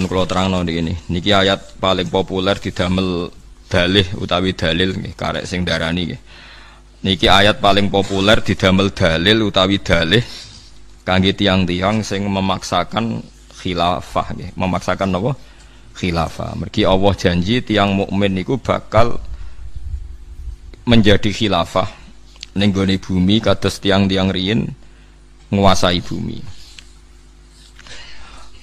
kula terangno niki. Niki ayat paling populer didamel dalih utawi dalil nggih, karek sing darani nggih. Niki ayat paling populer didamel dalil utawi dalih kangge tiang-tiang sing memaksakan khilafah nggih. Memaksakan napa? Khilafah. Mergi Allah janji tiang mukmin niku bakal menjadi khilafah ning gone bumi kados tiang-tiang riyin nguasai bumi.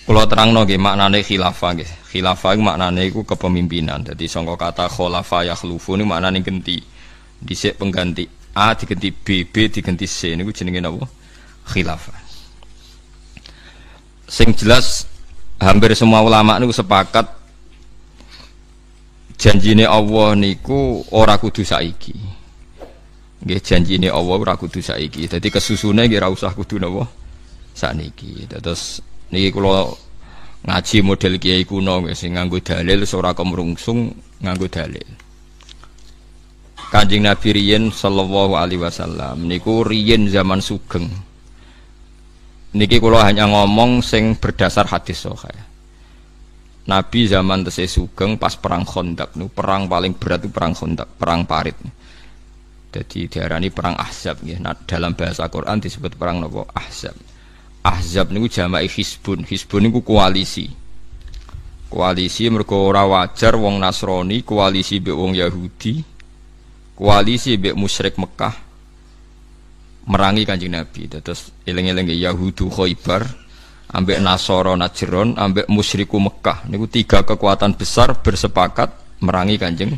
Kula terangno nggih maknane khilafah nggih. Khilafah iku maknane iku kepemimpinan. Dadi saka kata khulafa yakhlufu niku maknane ganti. Dhisik pengganti A diganti B, B diganti C niku jenenge napa? Khilafah. Sing jelas hampir semua ulama niku sepakat janjine Allah niku ora kudu saiki. Nggih janjine Allah ora kudu saiki. Dadi kesusune nggih ora usah kudu napa sakniki. Terus niki kula ngaji model kiai kuno nggih sing nganggo dalil ora kemrungsung nganggo dalil. Kanjeng Nabi riyen sallallahu alaihi wasallam niku riyen zaman sugeng. Niki kula hanya ngomong sing berdasar hadis sahih. Nabi zaman tesih sugeng pas perang Khandaq niku perang paling berat itu perang Khandaq, perang parit. Jadi diarani perang Ahzab nggih. Nah, dalam bahasa Quran disebut perang napa? Ahzab. Ahzab niku jamai hizbun. Hizbun niku koalisi. Koalisi mergo ora wajar wong Nasrani koalisi mbek wong Yahudi, koalisi mbek musyrik Mekah merangi Kanjeng Nabi. Terus eling-eling Yahudu Khaybar ambek Nasara Najran ambek musyriku Mekah niku tiga kekuatan besar bersepakat merangi Kanjeng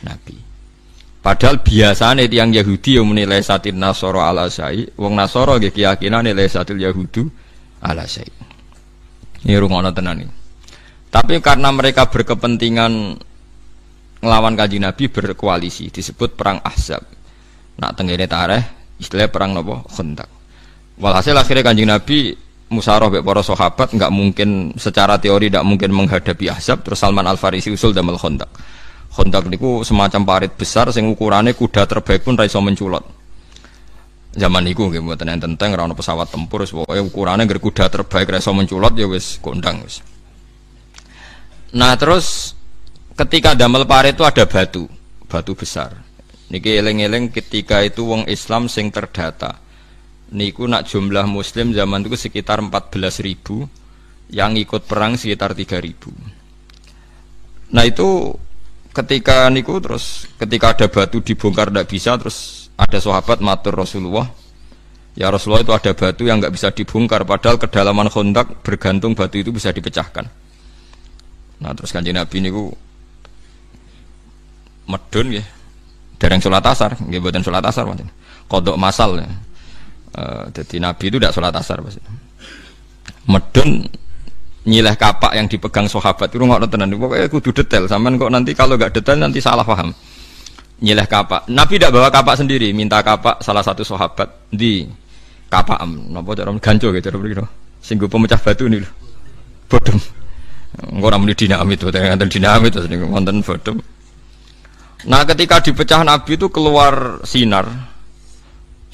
Nabi. Padahal biasane tiyang Yahudi yang menilai satil Nasara ala syai, wong Nasara nggih keyakinane nilai satil Yahudu ala syai. Ini rungono tenan iki. Tapi karena mereka berkepentingan nglawan Kanjeng Nabi berkoalisi disebut perang Ahzab. Nak tengene tareh istilah perang napa? Khandaq. Walhasil akhirnya Kanjeng Nabi musyawarah mek para sahabat enggak mungkin secara teori tidak mungkin menghadapi Ahzab, terus Salman Al-Farisi usul damel Khandaq. Khandaq niku semacam parit besar sing ukurane kuda terbaik pun ra iso menculot. Zaman niku nggih mboten enten tank ora ono pesawat tempur, pokoke ukurane ngger kuda terbaik ra iso menculot ya wis kondang wis. Nah, terus ketika damel parit itu ada batu besar. Niki eling-eling ketika itu wong Islam sing terdata. Niku nak jumlah muslim zaman itu sekitar 14.000, yang ikut perang sekitar 3.000. Nah itu ketika niku terus ketika ada batu dibongkar tidak bisa, terus ada sahabat matur Rasulullah, ya Rasulullah itu ada batu yang nggak bisa dibongkar padahal kedalaman Khandaq bergantung batu itu bisa dipecahkan. Nah terus Kanjeng Nabi niku medun ya, dereng sholat asar, nggih mboten sholat asar pancen. Qodok masal ya. Jadi Nabi itu tidak sholat asar pasti. Medun nyileh kapak yang dipegang sahabat itu ngono tenan. Pokoknya kudu detail. Sampean kok nanti kalau enggak detail nanti salah paham. Nyileh kapak. Nabi tidak bawa kapak sendiri, minta kapak salah satu sahabat di kapak napa cara ganco gitu cara mriki. Sing go pemecah batu niku lho. Bodhem. Engko ora muni dinamit to, ngenten dinamit to niku wonten bodhem. Nah, ketika dipecah Nabi itu keluar sinar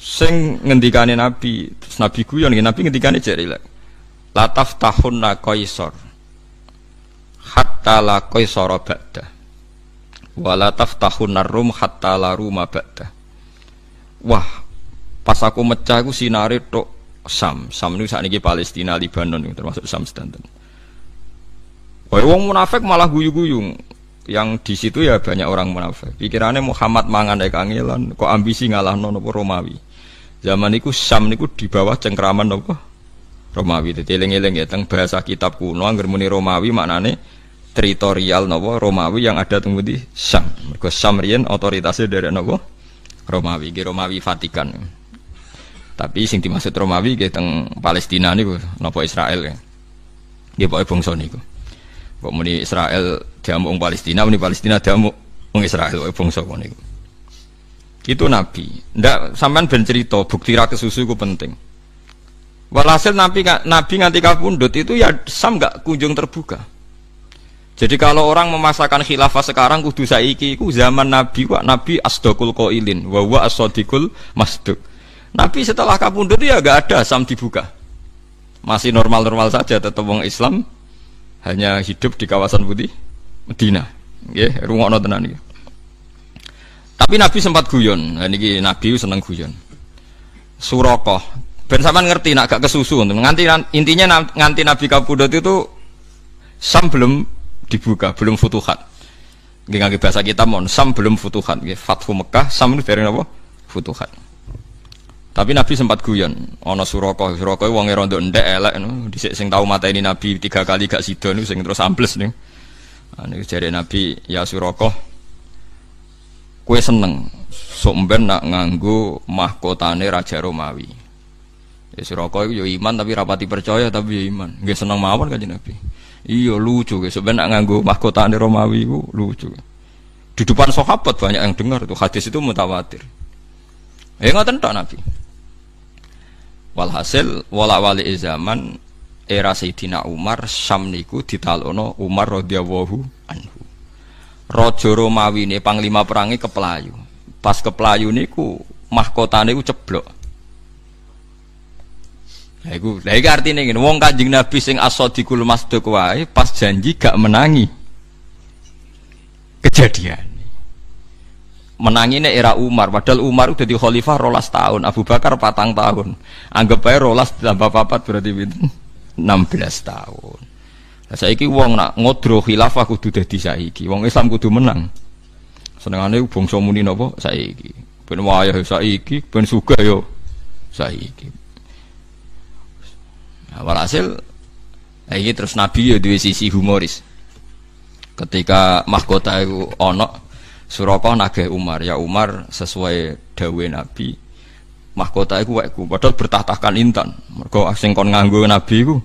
sing ngendikane Nabi. Terus Nabi guyon nggih, Nabi ngendikane jek rilek. La taftahunna qaisar hatta la qaisara ba'da. Wa la taftahunna rum hatta la ruma ba'da. Wah, pas aku mecah iku sinare tok Sam. Sam niku sakniki Palestina, Lebanon termasuk Sam sedanten. Wong munafik malah guyu-guyu. Yang di situ ya banyak orang munafik. Pikirannya Muhammad mangan kangelan, kok ambisi ngalahno napa Romawi. Zaman niku Syam niku di bawah cengkraman napa Romawi. Dadi eling-eling ya teng bahasa kitab kuno angger muni Romawi maknane teritorial napa Romawi yang ada teng pundi Syam. Mergo Syam riyen otoritasnya dari napa Romawi, nggih Romawi Vatikan. Tapi sing dimaksud Romawi nggih teng Palestina niku napa Israel ya. Nggih pokoke bangsa niku. Kok muni Israel diamuk wong Palestina, muni Palestina diamuk wong Israel, wae bangsa kono niku. Itu Nabi. Ndak sampean ben cerita bukti ra kesusu iku penting. Walhasil Nabi nganti kapundhut itu ya Sam enggak kunjung terbuka. Jadi kalau orang memasakkan khilafah sekarang kudu saiki iku zaman Nabi wa Nabi asdaqul qailin wa huwa as-sadiqul masduq. Nabi setelah kapundhut ya enggak ada Sam dibuka. Masih normal-normal saja tetap wong Islam hanya hidup di kawasan putih Medina. Nggih, rungokno tenan iki. Tapi Nabi sempat guyon. Nah niki Nabi seneng guyon. Suraqah. Ben sampean ngerti nak gak kesusu nganti intinya nganti Nabi kapundhut itu Sam belum dibuka, belum futuhat. Nggih ngangge bahasa kita mon, Sam belum futuhat nggih. Fathu Mekah, Sam itu dereng apa? Futuhat. Tapi Nabi sempat guyon, ana Suraqah wonge rondo ndek elek ngono, dhisik sing tau mateni Nabi 3 kali gak sida niku sing terus ambles niku. Niku jare Nabi, ya Suraqah, kowe seneng sok mben nak nganggo mahkotane Raja Romawi. Ya Suraqah iku yo iman tapi rapati percaya tapi yo iman. Nggih seneng mawon Kanjeng Nabi. Iya lucu guys, sok ben nak nganggo mahkotane Romawi iku lucu. Di depan sahabat banyak yang dengar itu hadis itu mutawatir. Ya ngoten tok Nabi. Walhasil wala-wali zaman era Sayyidina Umar Syam niku ditalono Umar radhiyallahu anhu. Raja Romawi ini panglima perangi keplayu. Pas keplayu niku mahkotane iku ceblok. Lah iku artine ngene, wong Kanjeng Nabi sing as-sadiqul masduq wae pas janji gak menangi. Kejadian. Menangine era Umar, padahal Umar udah di khalifah 12 tahun, Abu Bakar 4 tahun. Anggap ae 12 tambah 4 berarti 16 tahun. Lah saiki wong nak ngodro khilafah kudu dadi saiki. Wong Islam kudu menang. Senengane bangsa muni napa saiki. Ben wayah saiki, ben sugih yo saiki. Nah, walhasil iki terus Nabi yo duwe sisi humoris. Ketika mahkota iku ana Suraqah nagih Umar, ya Umar sesuai dawuhe Nabi, mahkota iku wekku, padahal bertahtakan intan. Mergo sing kon nganggo Nabi iku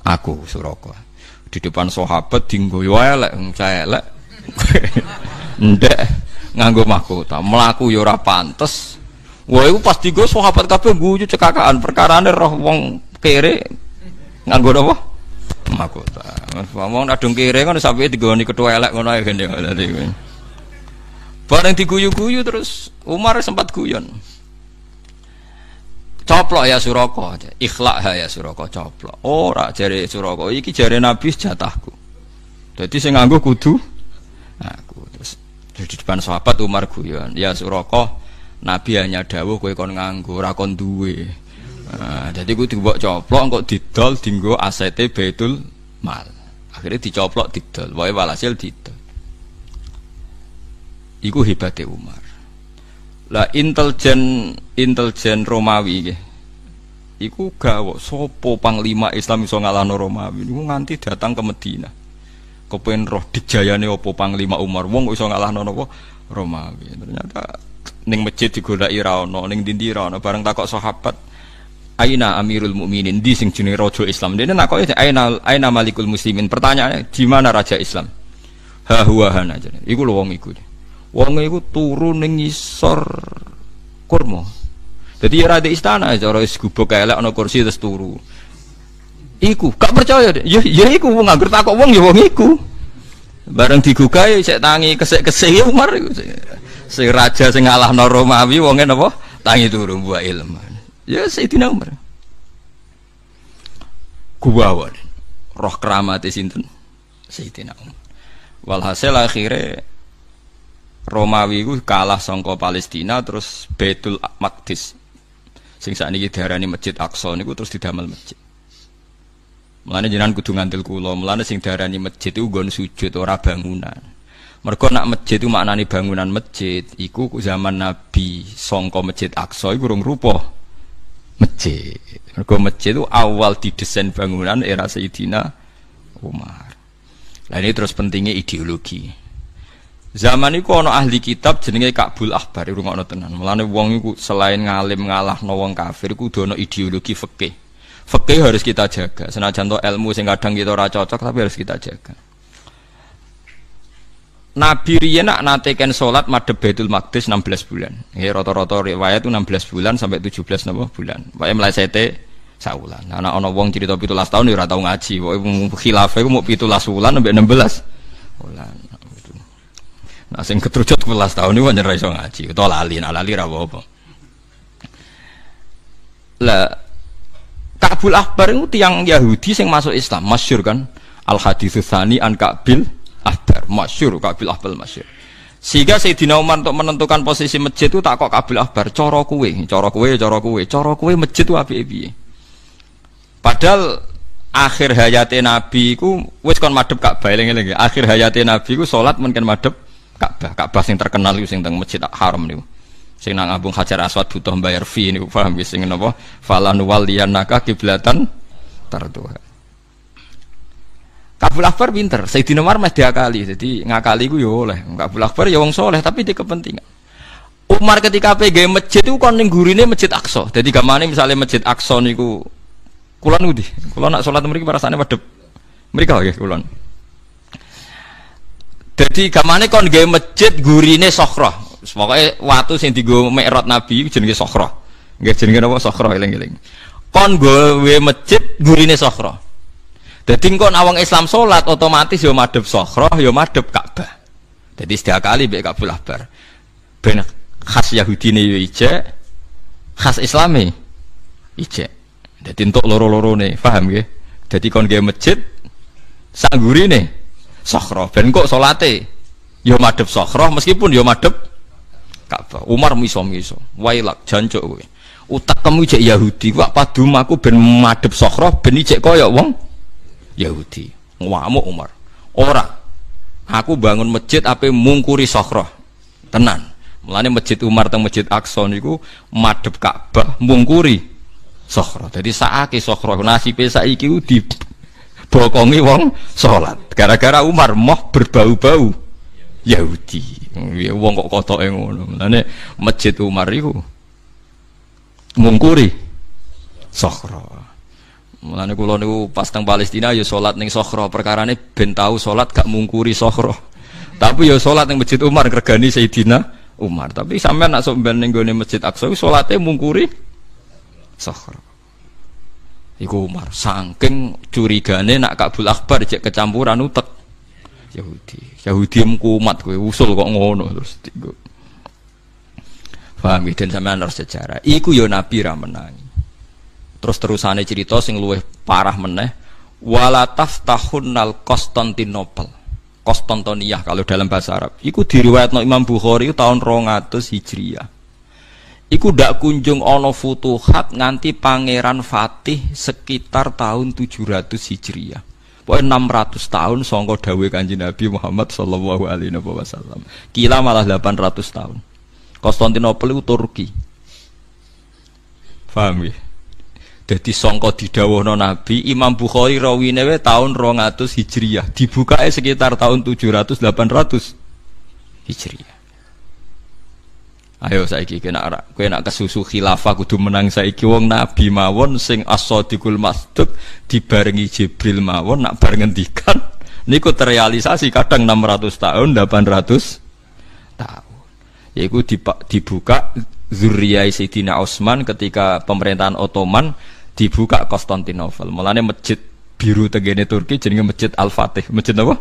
aku Suraqah. Di depan sahabat dinggo yo elek, elek. Ndek nganggo mahkota, mlaku yo ora pantes. Wah iku pas dienggo sahabat kabeh guyu cekakaan, perkarane roh wong kere nganggo napa? Mahkota. Wong adung kere kan sampe digoni ketua elek ngono ae gene dadi. Bareng diguyu-guyu terus Umar sempat guyon. Coplok ya Suraqah, ikhlak ya Suraqah coplok. Ora jare Suraqah iki jare Nabi jatahku. Dadi sing nganggo kudu aku. Terus di depan sahabat Umar guyon, ya Suraqah, Nabi hanya dawuh kowe kon nganggo ora kon duwe. Jadi kudu mbok coplok kok didol dienggo asete Baitul Mal. Akhirnya dicoplok didol, wae walhasil didol. Iku hebate Umar. Lah intelijen Romawi nggih. Iku gawok sapa panglima Islam iso ngalahno Romawi niku nganti datang ke Madinah. Kepen roh dijayane apa panglima Umar wong iso ngalahno napa Romawi. Ternyata ning masjid digolaki ra ono, ning ndi ra ono, bareng takok sahabat, "Aina Amirul Mukminin?" Di sing jenenge raja Islam. Dene nakoke aina Malikul Muslimin. Pertanyaannya, di mana raja Islam? Ha huwa hana jane. Iku lho wong iku. Wong iku turu ning ngisor kurma. Dadi ora ada istana, cara wis gubuk elek ana kursi terus turu. Iku gak percaya. Ya iku wong nganggur takok wong ya wong iku. Bareng digugahe sik tangi kesik-kesik ya Umar iku. Sing raja sing ngalahno Romawi wonge napa? Tangi turu buah ilmu. Ya Sayyidina Umar. Kuwawan. Roh keramate sinten? Sayyidina Umar. Walhasil akhirnya Romawi ku kalah sangka Palestina terus Baitul Maqdis. Sing sakniki diarani Masjid Aqsa niku terus didamel masjid. Mulane jenengan kudu ngandel kula, mulane sing diarani masjid iku nggon sujud ora bangunan. Mergo nak masjid itu maknane bangunan masjid, iku zaman Nabi sangka Masjid Aqsa iku urung rupa masjid. Mergo masjid itu awal didesain bangunan era Sayyidina Umar. Lah ini terus pentingnya ideologi. Zaman iku ana ahli kitab jenenge Ka'bul Ahbar, rungokno tenan. Mulane wong iku selain ngalim ngalahno wong kafir iku kudu ana ideologi fikih. Fikih harus kita jaga. Senajan to ilmu sing kadang kita ora cocok tapi harus kita jaga. Nabi riyen nate ken salat madhep Baitul Maqdis 16 bulan. Nggih rata-rata riwayat itu 16 bulan sampai 17 napa bulan. Wae mlesete saulan. Ana wong cerita 17 tahun ya ora tau ngaji. Pokoke khilafah iku mung 17 wulan sampai 16 wulan. Nah sing ketrujut 11 tahun niku pancen ra iso ngaji. Utawa lali ra apa-apa. Lah Ka'bul Ahbar itu tiang Yahudi sing masuk Islam, masyhur kan. Al haditsus tsani an Ka'bil Ahbar, masyhur Ka'bil Ahbar masyhur. Sehingga Sayyidina Umar untuk menentukan posisi masjid itu tak kok Ka'bil Ahbar, cara kowe masjid itu apike piye. Padahal akhir hayate Nabi iku wis kon madhep Ka'bah, eling-eling. Akhir hayate Nabi iku salat men kan madhep Ka'bah. Ka'bah sing terkenal iku sing teng Masjid Haram niku. Sing nang Abung Hajar Aswad butuh bayar fee niku, paham wis sing napa? Falan waliyannaka kiblatan tarduha. Ka'bul Akbar pinter, Sayyidina Umar mesti diakali, jadi ngakali ku yo oleh. Ka'bul Akbar ya wong soleh tapi di kepentingan. Umar ketika PG masjid itu kon ning gurine Masjid Aqsa. Jadi gamane misalnya Masjid Aqsa niku kulon nudi, kulon nak sholat mriki rasane madhep. Mriki nggih kulon. Jadi gamane kon gawe masjid gurine Sokhroh. Pokoke watu sing dienggo Mi'raj Nabi jenenge Sokhroh. Nggih jenenge napa Sokhroh eling-eling. Kon gawe masjid gurine Sokhroh. Dadi engko awang Islam salat otomatis yo madhep Sokhroh, yo madhep Ka'bah. Dadi setiap kali mbek Ka'bul Ahbar. Ben khas Yahudine yo ijek, khas Islame ijek. Dadi entuk loro-lorone, paham nggih? Dadi kon gawe masjid sak gurine Sokhroh. Ben kok salate yo madhep Sokhroh meskipun yo madhep Ka'bah. Umar miso-miso. Wailak jancuk kowe. Utekmu ijek Yahudi, wak padumaku ben madhep Sokhroh ben ijek kaya wong Yahudi. Ngamuk Umar. Ora. Aku bangun masjid ape mungkuri Sokhroh. Tenan. Mulane masjid Umar teng Masjid Aqsa niku madhep Ka'bah mungkuri Sokhroh. Dadi sakake Sokhroh nasibe saiki ku dibokongi wong salat. Gara-gara Umar moh berbau-bau Yahudi. Ya wong kok kotoke ngono. Mulane masjid Umar iku mungkuri Sokhroh. Mulane kula niku pas teng Palestina ya salat ning Sokhroh, perkarane ben tau salat gak mungkuri Sokhroh. Tapi ya salat ning Masjid Umar gregani Sayyidina Umar. Tapi sampean nak sok ben ning gone Masjid Aqsa salate mungkuri Sokhroh. Iku Umar saking curigane nak Ka'bul Akbar cek kecampuran utek Yahudi. Yahudi mkumat kowe usul kok ngono terus digo. Paham den sampean harus sejarah. Iku ya Nabi ra menangi. Terus terusane cerita sing luwih parah meneh, wala taftahunnal Konstantinopel. Konstantiniyah kalau dalam bahasa Arab. Iku diriwayatno Imam Bukhari tahun 200 Hijriah. Iku ndak kunjung ana futuhat nganti Pangeran Fatih sekitar tahun 700 Hijriah. Pokoke 600 tahun sangka dawuhe Kanjeng Nabi Muhammad sallallahu alaihi wasallam. Kila malah 800 tahun. Konstantinopel itu Turki. Paham ya? Jadi sangka didhawuhna Nabi, Imam Bukhari rawine tahun 200 Hijriah, dibukae sekitar tahun 700 800 Hijriah. Ayo saiki kowe nak kesusu khilafah kudu menang saiki wong Nabi mawon sing as-sadiqul masduq dibarengi Jibril mawon nak bar ngendikan niku terrealisasi kadang 600 tahun 800 tahun. Yaiku dibuka zuriyah Sayyidina Utsman ketika pemerintahan Ottoman dibuka Konstantinopel. Mulane masjid biru tegene Turki jenenge Masjid Al-Fatih. Masjid apa?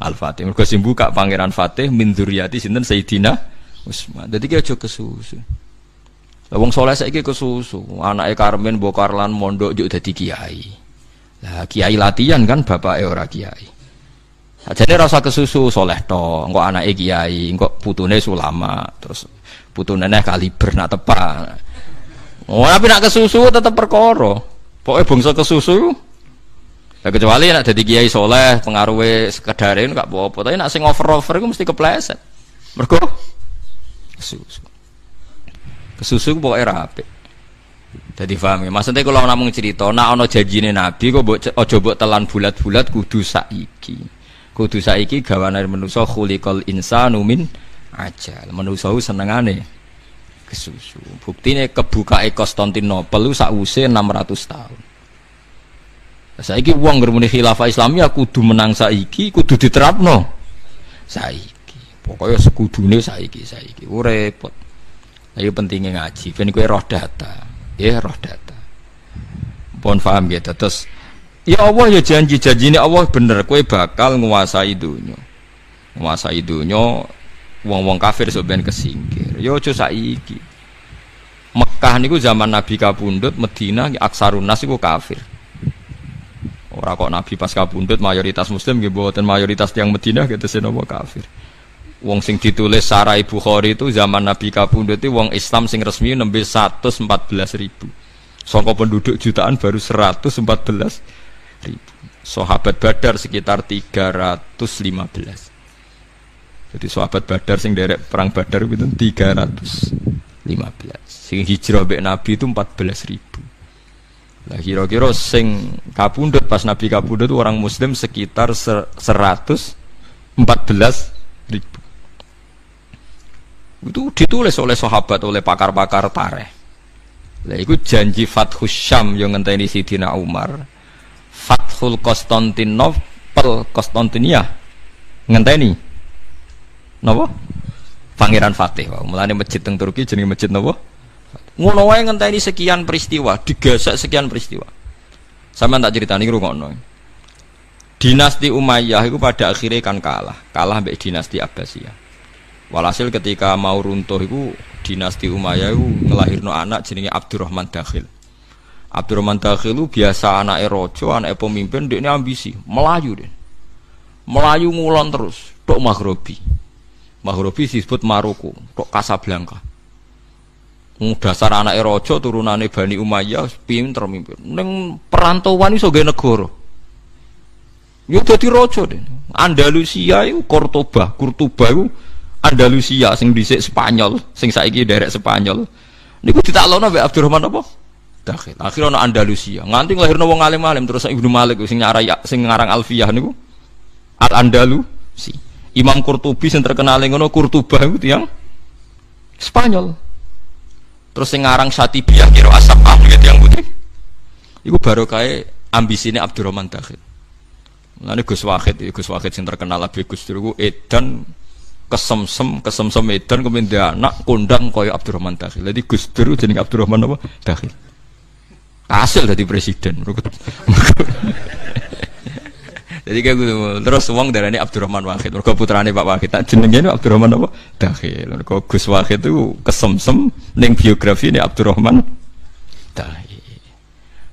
Al-Fatih. Mergo sing buka Pangeran Fatih min dzurriyyati sinten Sayyidina Utsman. Dadi ki aja kesusu. Lah wong saleh saiki kesusu. Anake Karmen mbok Karlan mondok yo dadi kiai. Lah kiai latihan kan bapake ora kiai. Ajane rasa kesusu saleh to, engko anake kiai, engko putune ulama, terus putune neh kaliber nak tepak. Oh, tapi nak kesusu tetap perkara. Pokoke bangsa kesusu. Ya kecuali nak dadi kiai soleh, pengaruhe sekedare gak apa-apa, tapi nak sing over-over iku mesti kepleset. Mergo kesusu. Kesusu pokoke ra apik. Dadi paham ya. Maksudnya kalau namung cerita, nak ana janjine Nabi kok aja mbok telan bulat-bulat kudu saiki. Kudu saiki gawane manusa khuliqal insanu min ajal. Manusa senengane kesusu. Buktine kebukae Konstantinopel sakwise 600 tahun. Saiki wong ngremuni khilafah Islamiyah kudu menang saiki, kudu diterapno saiki. Pokoke sekudune saiki. Repot. Ayo pentingnya ngaji, ben kowe roh data. Ya roh data. Pun paham gitu. Terus ya Allah ya janji-janjine Allah bener, kowe bakal nguasai dunya. Nguasai dunya wong-wong kafir sok ben kesingkir. Ya aja saiki. Mekah niku zaman Nabi kapundhut, Madinah aksarun nas iku kafir. Ora kok Nabi pas kabundut mayoritas muslim nggih mboten mayoritas tiyang Madinah gitu napa kafir. Wong sing ditulis Sahih Bukhari itu zaman Nabi kabundut itu wong Islam sing resmi nembe 114.000. Saka penduduk jutaan baru 114.000. Sahabat Badar sekitar 315. Jadi sahabat Badar sing derek perang Badar itu 315. Sing hijrah mbek Nabi itu 14.000. Lah kira-kira sing kapundhut pas Nabi kapundhut orang muslim sekitar 114.000. Itu ditulis oleh sahabat, oleh pakar-pakar tarikh. Lah iku janji Fathus Syam yang ngenteni Sidina Umar. Fathul Konstantinopel, Konstantinia ngenteni napa? Pangeran Fatih. Mulane masjid teng Turki jenenge masjid napa? Ngono wae ngenteni sekian peristiwa, digasak sekian peristiwa. Sampeyan tak critani ngrungokno. Dinasti Umayyah itu pada akhirnya kan kalah mbek dinasti Abbasiyah. Walhasil ketika mau runtuh itu dinasti Umayyah itu ngelahirno anak jenenge Abdurrahman Dakhil. Abdurrahman Dakhil itu biasa anake raja, anake pemimpin, dekne ambisi, melayu deh. Melayu ngulon terus, tok Maghribi. Maghribi disebut Maroko, tok Casablanca. Dasar anak raja turunane Bani Umayyah pinter mimpin. Ning perantauan iso gawe negara. Yo dadi raja den. Andalusia iku Cordoba iku Andalusia sing dhisik Spanyol, sing saiki derek Spanyol. Niku ditaklono mbek Abdurrahman apa? Dakhil. Akhire ana Andalusia. Nganti nglahirno wong alim-alim terus Ibnu Malik sing ngarang Alfiyah niku Al-Andalusi. Imam Qurtubi sing terkenal ngono Qurtuba iku tiyang Spanyol. Terus sing ngarang Syatibiyah kira As-Sab'ah gitu yang putih. Iku barokahe ambisine Abdurrahman Dakhil. Mulane Gus Wahid sing terkenal Abi Gus Dur edan kesemsem edan kemudian anak kondang kaya Abdurrahman Dakhil. Jadi Gus Dur jenenge Abdurrahman apa? Dakhil. Hasil dadi presiden. Jadi kayak gitu. Terus wong darane Abdurrahman Wahid. Mergo putrane Pak Wahid. Tak jenenge Abdurrahman apa? Dakhil. Mergo Gus Wahid itu kesemsem ning biografi ini Abdurrahman Dakhil.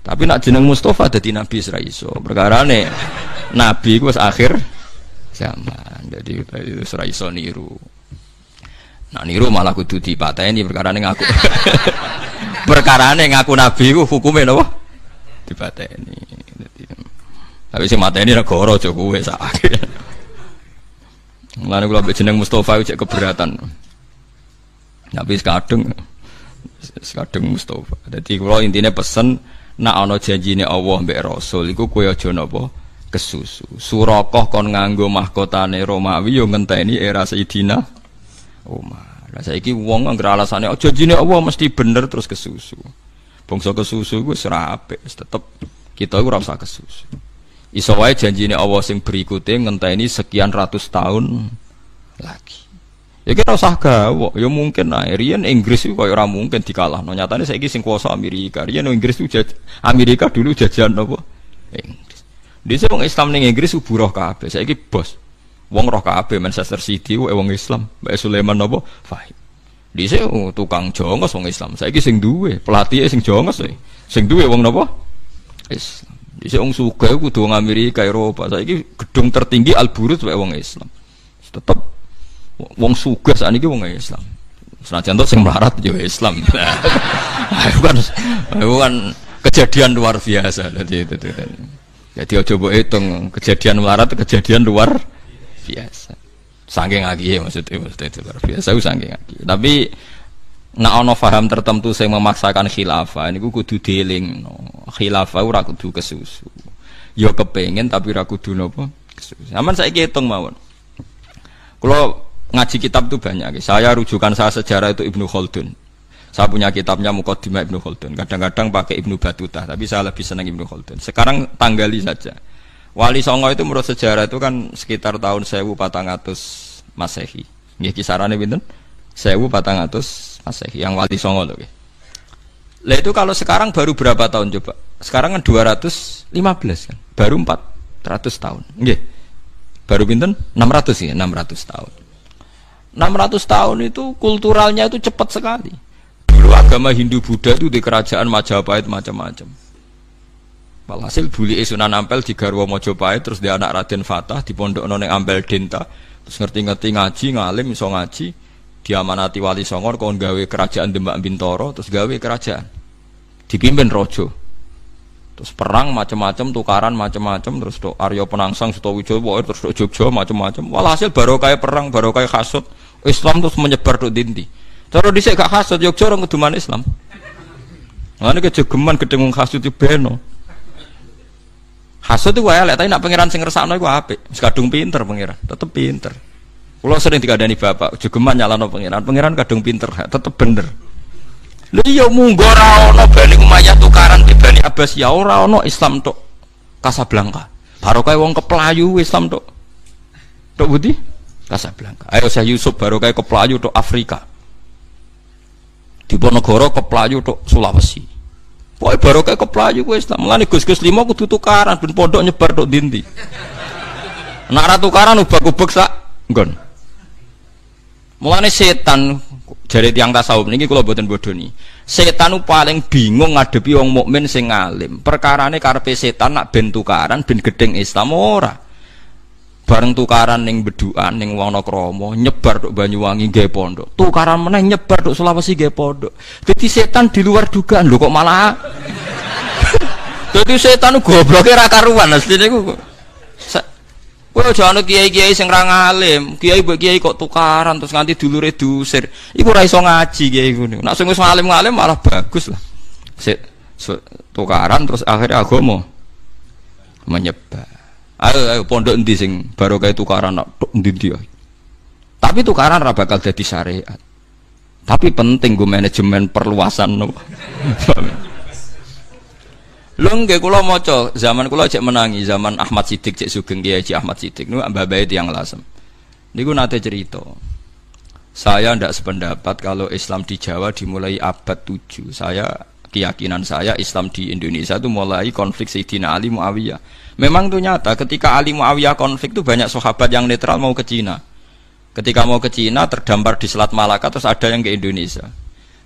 Tapi nak jeneng Mustafa dadi nabi ora iso. Perkarane nabi ku wis akhir zaman. Jadi itu ora iso niru. Nah niru malah kudu dipateni perkarane ngaku. Perkarane ngaku nabi ku hukume napa? Dipateni. Tapi sing mateni negara aja kowe sakake. Lan kula mbek jeneng Mustofa cek keberatan. Tapi kadung Mustofa. Dadi kula intine pesen nek ana janjine Allah mbek Rasul iku kowe aja napa kesusu. Surakoh kon nganggo mahkotane Romawi yo ngenteni era Sayyidina Umar. Lah saiki wong anggere alasane janjine Allah mesti bener terus kesusu. Bangsa kesusu iku wis ora apik, tetep kita iku ora usah kesusu. Iso wae janjine Allah sing berikutnya ngenteni sekian ratus tahun lagi. Ya kira usah gawe, ya mungkin riyen Inggris itu kaya ora mungkin dikalahno. Nyatane saiki sing kuasa Amerika. Riyen Inggris itu Amerika dulu jajahan apa? Inggris. Dise wong Islam ning Inggris buruh kabeh. Saiki bos. Wong roh kabeh Manchester City wong Islam. Mbak Sulaiman apa? Fahim. Dise tukang jongos wong Islam. Saiki sing duwe pelatih sing jongos sing duwe wong napa? Islam. Dise wong sugih kudu wong Amerika, Eropa. Saiki gedung tertinggi Al Burj wae wong Islam. Tetep wong sugih sakniki wong Islam. Senajan to sing melarat ya Islam. Itu kan kejadian luar biasa. Jadi aja mbok hitung kejadian melarat kejadian luar biasa. Saking akeh maksudnya luar biasa saking akeh. Tapi nek ana paham tertentu sing memaksakan khilafah niku kudu dieling. Khilafah ora kudu kesusu. Ya kepengin tapi ora kudu napa kesusu. Aman saiki hitung mawon. Kalau ngaji kitab itu banyak. Saya rujukan saya sejarah itu Ibnu Khaldun. Saya punya kitabnya Muqaddimah Ibnu Khaldun. Kadang-kadang pakai Ibnu Battuta, tapi saya lebih senang Ibnu Khaldun. Sekarang tanggali saja. Wali Songo itu menurut sejarah itu kan sekitar tahun 1400 Masehi. Nggih kisarannya pinten? 1400 Masehi yang Wali Songo lho nggih. Lah itu kalau sekarang baru berapa tahun coba? Sekarang kan 215 kan. Baru 400 tahun. Nggih. Baru pinten? 600 ya, 600 tahun. 600 tahun itu kulturalnya itu cepat sekali. Dulu agama Hindu Buddha itu di kerajaan Majapahit macam-macam. Walhasil bulike Sunan Ampel digarwa Majapahit terus dia anak Raden Fatah dipondhokno ning Ampel Denta. Terus ngerti-ngerti ngaji, ngalim iso ngaji, diamanati Wali Songo kon gawe kerajaan Demak Bintoro, terus gawe kerajaan. Dipimpin raja. Terus perang macam-macam, tukaran macam-macam, terus tok Arya Penangsang, Sutawijaya, terus tok Jogja macam-macam. Walhasil barokah perang, barokah hasud, Islam terus menyebar tok dinti. Cara dhisik gak hasud Jogja orang keduman Islam. Ngene kejegeman gedeng hasud iki beno. Hasud itu wae lek tapi nak pangeran sing ngersakno iku apik. Wis kadung pinter pangeran, tetep pinter. Kula sering dikandani bapak, jegeman nyalano pangeran, pangeran kadung pinter, tetep bener. Lha iya munggo ora ana Bani Umayyah tukaran di Bani Abbasiyah ora ana Islam tok Casablanca. Barokah wong keplayu Islam tok. Tok budi Casablanca. Ayo Syekh Yusuf barokah keplayu tok Afrika. Diponegoro keplayu tok Sulawesi. Pokoke barokah keplayu ku Islam. Mulane Gus-gus limo kudu tukaran ben pondok nyebar tok ndi-ndi. Nek ora tukaran ubak-ubek sak nggon. Mulane setan jare tiyang tasawuf niki kula mboten bodoni. Setan paling bingung ngadepi wong mukmin sing alim. Perkarane karepe setan nak ben tukaran ben gedeng Islam ora. Bareng tukaran ning Bedukan ning Wonokrama nyebar tok Banyuwangi nggih pondok. Tukaran meneh nyebar tok Sulawesi nggih pondok. Dadi setan di luar dugaan lho kok malah. Dadi setan gobloke ra karuan asline niku. Kowe aja ana kiai-kiai sing ra ngalim, kiai mbok kiai kok tukaran terus nganti dulure diusir. Iku ora iso ngaji kiai ngono. Nek sing wis ngalim-ngalim malah bagus lah. Tukaran terus akhirnya agama menyebar. Ayo pondok endi sing barokah tukaran tok ndi-ndi. Tapi tukaran ra bakal dadi syariat. Tapi penting go manajemen perluasan no. Lho nggih kula maca zaman kula cek menangi zaman Ahmad Siddiq cek sugeng Kiai Ahmad Siddiq niku mbah-mbah tiyang Lasem. Niku nate cerita. Saya ndak sependapat kalau Islam di Jawa dimulai abad 7. Keyakinan saya Islam di Indonesia itu mulai konflik Sayyidina Ali Muawiyah. Memang itu nyata ketika Ali Muawiyah konflik itu banyak sahabat yang netral mau ke Cina. Ketika mau ke Cina terdampar di Selat Malaka terus ada yang ke Indonesia.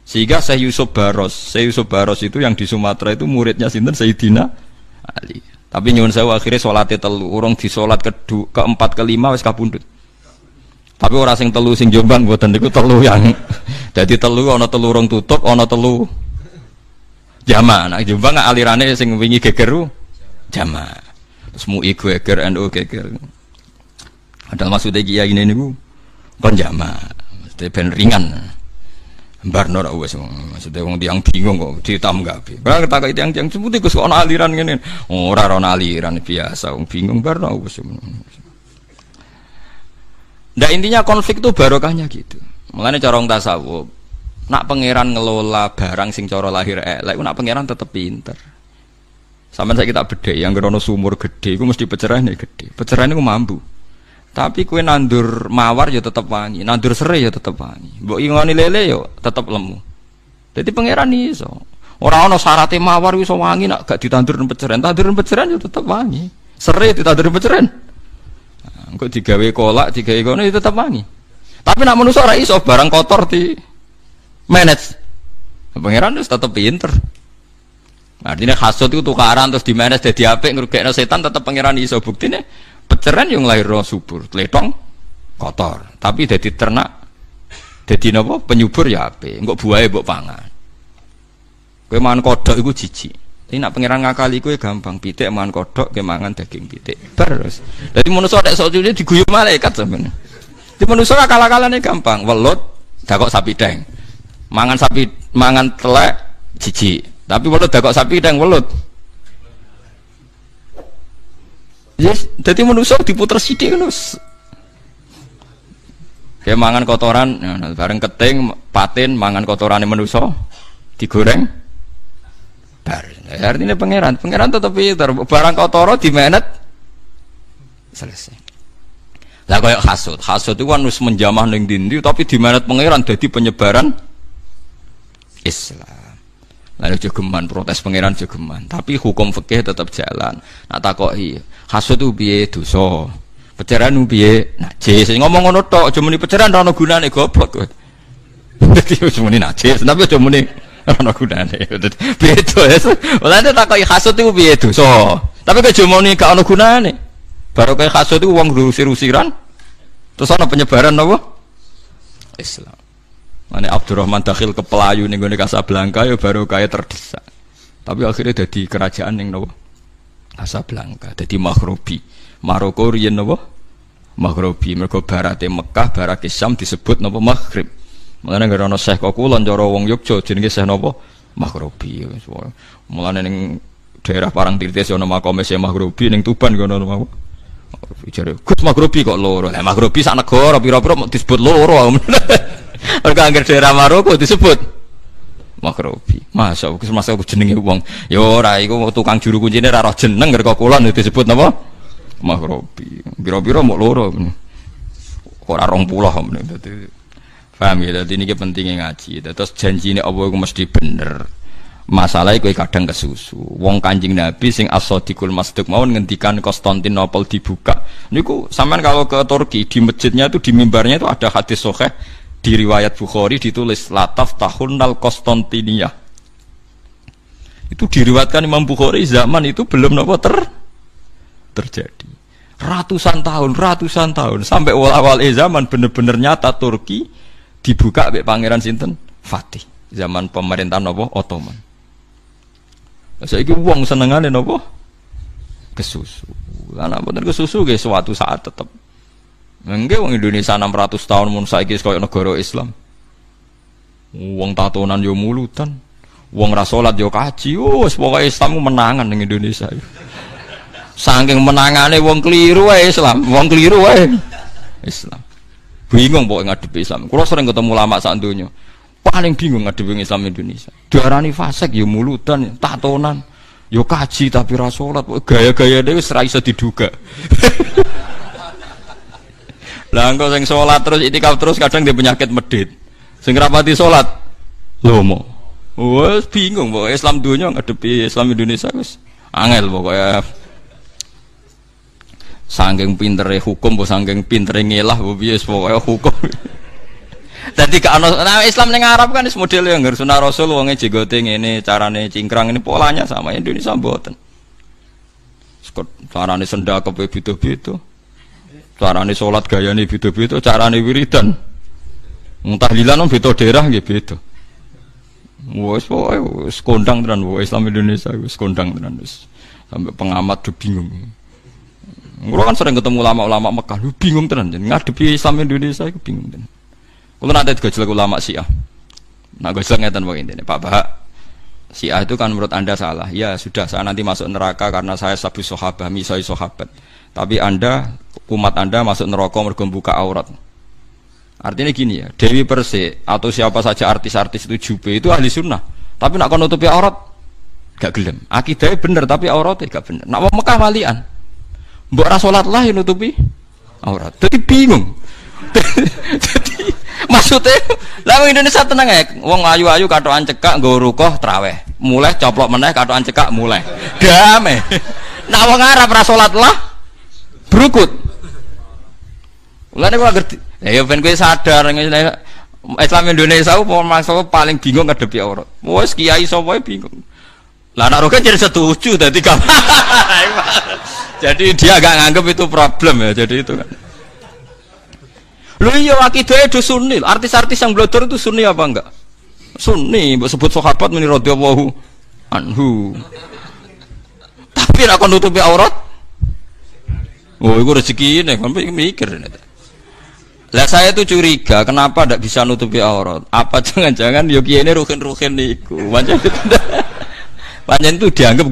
Sehingga Syekh Yusuf Baros itu yang di Sumatera itu muridnya sinten Sayyidina Ali. Tapi nyuwun sewu akhirnya salate telu, urung di salat keempat kelima wis kapundhut. Tapi ora sing telu sing Jombang mboten niku telu yang dadi telu ana telu urung tutup, ana telu jamaah. Nek Jombang alirane sing wingi geger jamaah. Terus MUI geger NU geger. Padahal maksudnya kiai ini niku kon jamaah, mesti ben ringan. Barno ora wis maksudnya wong tiyang bingung kok ditanggapi. Ora ketakoki tiyang-tiyang seputi Gus ana aliran ngene. Ora ana aliran biasa wong bingung barno wis. Nah intinya konflik itu barokahnya gitu. Mulane cara wong tasawuf nak pangeran ngelola barang sing cara lahir elek nak pangeran tetep pinter. Sampeyan saiki tak bedhek yang krono sumur gede iku mesti pecerahane gede. Pecerahane ku mambu. Tapi kue nandur mawar ya tetap wangi, nandur serai ya tetap wangi. Mbok ingoni lele ya tetap lemu. Jadi pangeran iso. Ora ana syaraté mawar iso wangi nak gak ditandur peceren. Tandur peceren ya tetap wangi. Serai ditandur peceren. Nah, engko digawe kolak, digawe ngono ya tetap wangi. Tapi nak manusa ora iso barang kotor di manage. Pangeran wis tetep pinter. Artinya hasud itu tukaran terus di manage dadi apik ngrugekno setan tetep pangeran iso buktine. Peceran yang lahir subur, tletong kotor, tapi jadi ternak, jadi napa penyubur ya ape, enggak buaya mbok pangan. Kowe mangan kodhok iku jijik. Tapi nak pangeran ngakali kowe gampang, pitik mangan kodhok, kowe mangan daging pitik. Terus. Dadi manusa nek sok suci diguyu malaikat sampeyan. Di manusa akal-akalane gampang, welut dakok sapi deng. Mangan telek jijik. Tapi welut dakok sapi deng welut. Yes, jadi manusia diputer sithik ngono. Kayak mangan kotoran, bareng keting, patin, mangan kotorane manusia, digoreng. Bar. Artinya pangeran tetap pinter. Barang kotor dimenet selesai. Lah kayak hasud itu kan wis menjamah ning ndi tapi dimenet pangeran jadi penyebaran Islam. Lalu jogeman protes pangeran jogeman, tapi hukum fikih tetap jalan. Nak takoki hasud itu piye dosa, peceran itu piye najis. Ngomong ngono tok, aja muni peceran ora ono gunane goblok kowe. Dadi wis muni najis, tapi aja muni Ana gunane. Beda ya. Mulane takoki hasud iku piye dosa. Tapi kejomone gak ana gunane. Baru kaya hasud iku wong ngusir-usiran terus ana penyebaran apa? Islam. Mane Abdurrahman Dakhil ke Pelayu ning gone Casablanca ya baru kaya terdesak. Tapi akhirnya jadi kerajaan ning napa? Casablanca, dadi Maghribi. Maroko riyen napa? Maghribi. Mergo barate Mekah, barake Syam disebut napa Maghrib. Mulane gara ana Syekh kok kulon cara wong Yogya jenenge Syekh napa? Maghribi. Mulane ning daerah Parangtirtis ana makome Syekh Maghribi ning Tuban kono napa? Jare Gus Maghribi kok loro. Lah Maghribi sak negara pira-pira mau disebut loro. Mergo anggere daerah Maroko disebut Maghribi. Masa Gus masa jenenge wong. Ya ora iku tukang juru kuncine ora roh jeneng ngerko kulon disebut napa? Maghribi. Pira-pira mau loro. Ora 20 men dadi. Paham ya, dadi niki pentinge ngaji. Terus janjine Allah iku mesti bener. Masalah kowe kadang kesusu. Wong Kanjeng Nabi sing as-sadiqul masduq mawon ngendikan Konstantinopel dibuka. Niku sampean kalau ke Turki di masjidnya itu di mimbarnya itu ada hadis sahih di riwayat Bukhari ditulis lataf tahunnal Konstantinia. Itu diriwayatkan Imam Bukhari zaman itu belum napa terjadi. Ratusan tahun sampai awal zaman bener-bener nyata Turki dibuka mbek pangeran sinten? Fatih. Zaman pemerintahan napa Ottoman. Saiki wong senengane napa? Kesusu. Lan mboten kesusu nggih suatu saat tetep. Nggih wong Indonesia 600 tahun mun saiki kaya negara Islam. Wong tatonan yo mulutan. Wong ra salat yo kaji. Wis pokoke Islam menangan ning Indonesia. Saking menangane wong kliru wae Islam, wong kliru wae Islam. Bingung pokoke ngadepi Islam. Kula sering ketemu ulama sak donya. Paling bingung ngadepi Islam Indonesia. Diarani fasik ya mulutan, tatonan, ya kaji tapi ra salat, gaya-gaya dhewe wis ra iso diduga. Lah engko sing salat terus itikaf terus kadang dia penyakit medit. Sing rapati salat lomo. Wes bingung pokoke Islam donya ngadepi Islam Indonesia wis angel pokoke. Saking pintere hukum, saking pintere ngelah piye pokoke hukum. Dadi gak ono Islam ning Arab kan wis model yang sunah Rasul wonge jenggote ngene, carane cingkrang ini polanya sama Indonesia mboten. Carane sendakep beda-beda. Carane salat gayane beda-beda, carane wiridan. Tahlilan beda daerah nggih beda. Wes pokoke wis kondang tenan Islam Indonesia wis kondang tenan wis. Sampai pengamat do bingung. Kulo kan sering ketemu ulama-ulama Mekah, bingung tenan ngadepi Islam Indonesia iku bingung tenan. Kulo nate digojlek ulama Syiah. Nah gojlek ngeten wae intine, Pak Bahak. Syiah itu kan menurut Anda salah. Ya sudah, saya nanti masuk neraka karena saya sabu sahabat, misai sahabat. Tapi Anda, umat Anda masuk neraka mergo buka aurat. Artinya gini ya, Dewi Persik atau siapa saja artis-artis itu jube itu ahli sunnah. Tapi nak kon nutupi aurat gak gelem. Akidahnya bener tapi auratnya gak bener. Nak mau Mekah walian. Mbok ra salat lah yang nutupi aurat. Jadi bingung. Jadi maksudnya lah Indonesia tenang ya, wong ayu-ayu katokan cekak nggo rukoh traweh, mulai coplok meneh katokan cekak mulai damai. Nah wong Arab ra salat lah berukut. Mulane kok ngerti. Ya ben kowe sadar Islam Indonesia maksud paling bingung ngadepi aurat. Wes kiai sapa bingung. Lah nek roke jadi setuju dadi gak. Jadi dia gak nganggep itu problem ya, jadi itu kan. Lu iya akidahnya do sunni, artis-artis yang blodor itu sunni apa enggak? Sunni, mbok sebut sahabat muni radhiyallahu anhu. Tapi nek kon nutupi aurat, oh iku rezeki nek kon mikir. Lah saya tuh curiga, kenapa ndak bisa nutupi aurat? Apa jangan-jangan yo kiyene ruhin-ruhin niku. Pancen itu dianggap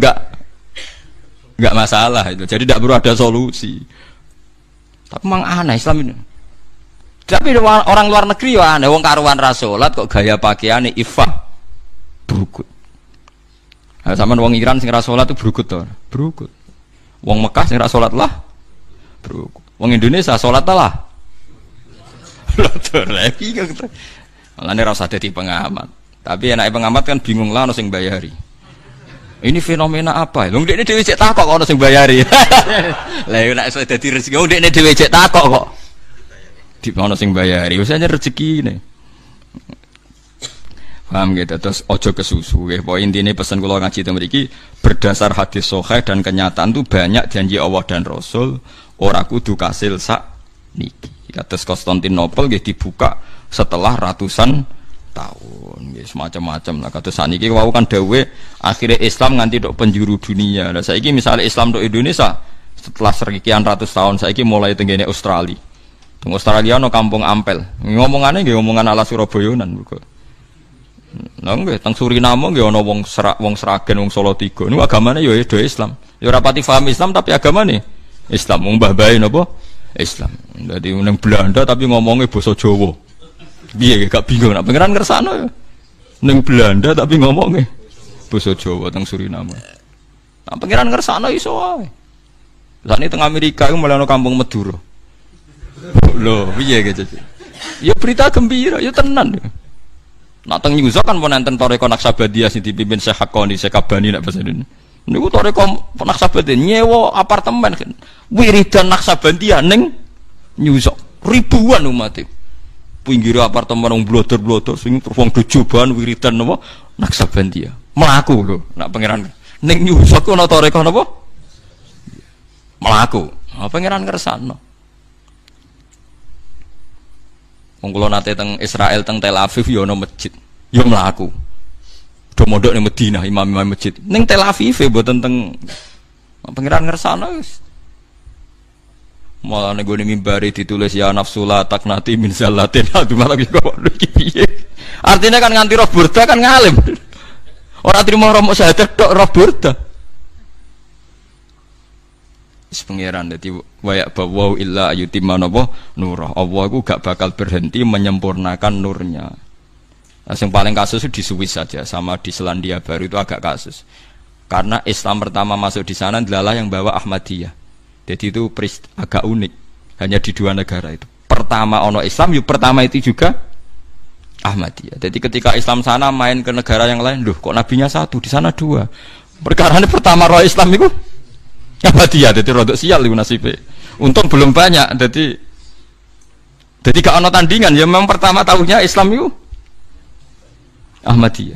enggak masalah itu. Jadi tidak perlu ada solusi. Tapi memang aneh Islam ini. Tapi orang luar negeri ya aneh, wong karuan ra salat kok gaya pakaiane ifah brukut. Nah, sampean wong Iran sing ra salat itu brukut to. Brukut. Wong Mekah sing ra salat lah brukut. Wong Indonesia salat lah. Lotor lagi kan. Malane ra usah dadi pengamat. Tapi enake pengamat kan bingung lah ono sing bayari. Ini fenomena apa? Lho ndekne dhewe cek takok kok ono sing bayari. Lah nek iso dadi rezeki ndekne dhewe cek takok kok. Di mana sing bayari, biasanya rezeki ini. Paham gitu, terus ojo kesusu ya. Poin intinya pesan kula ngaji teng mriki berdasar hadis sahih dan kenyataan tuh banyak janji Allah dan Rasul ora kudu kasil sak niki. Kados Konstantinopel nggih dibuka setelah ratusan tahun nggih semacam-macam lah. Kados saniki wau kan dawuh akhirnya Islam nganti tok penjuru dunia. Lah saiki misalnya Islam tok Indonesia setelah sekian ratus tahun saiki mulai tenggene Australia. Teng Australia ono kampung Ampel. Ngomongane nggih omongan ala Surabayanan kok. Nah nggih teng Suriname nggih ana wong Sragen, wong Solo Tigo. Niku agamane ya do Islam. Ya ora pati paham Islam tapi agamane Islam. Wong mbah-mbahe napa? Islam. Dadi nang Belanda tapi ngomongnya basa Jawa. Piye gak bingung nek pangeran ngersakno ya. Ning Belanda tapi ngomongnya basa Jawa teng Suriname. Nah pangeran ngersakno iso wae. Sakniki teng Amerika iku malah ana kampung Madura. Lho, piye gitu. Ya berita gembira, ya tenan ya. Nak teng New York kan pun enten toreko Naksabandiyah sing dipimpin Syekh Hakoni, Syekh Kabani nek bahasa Indonesia. Niku toreko Naksabandiyah nyewa apartemen kan. Wiridan Naksabandiyah ning New York. Ribuan umat e. Pinggir apartemen wong blodor-blodor sing wong dojoban wiridan napa Naksabandiyah. Mlaku lho, nak pangeran ning New York ana toreko napa? Mlaku. Pangeran ngersakno. Wong kula nate teng Israel teng Tel Aviv ya ana masjid. Ya mlaku. Do mondok ning Madinah imam-imam masjid. Ning Tel Aviv mboten teng pangeran ngersakno wis. Malah ning gone mimbari ditulis ya nafsula taknati min zallatin. Aduh malah kok iki piye. Artinya kan nganti roh burda kan ngalim. Ora trimo romo syahadat tok roh burda. Wis pangeran dadi wayak bawa illa ayutimma napa nurah. Allah iku gak bakal berhenti menyempurnakan nurnya. Nah, yang paling kasus itu di Swiss saja sama di Selandia Baru itu agak kasus. Karena Islam pertama masuk di sana adalah yang bawa Ahmadiyah. Jadi itu agak unik. Hanya di dua negara itu. Pertama ono Islam, yuk pertama itu juga Ahmadiyah. Jadi ketika Islam sana main ke negara yang lain, loh kok nabinya satu, di sana dua. Perkara ini pertama roh Islam itu Ahmadiyah, jadi rodok sial itu nasibnya. Untung belum banyak, jadi gak ono tandingan. Ya memang pertama tahunya Islam itu Ahmadiyah.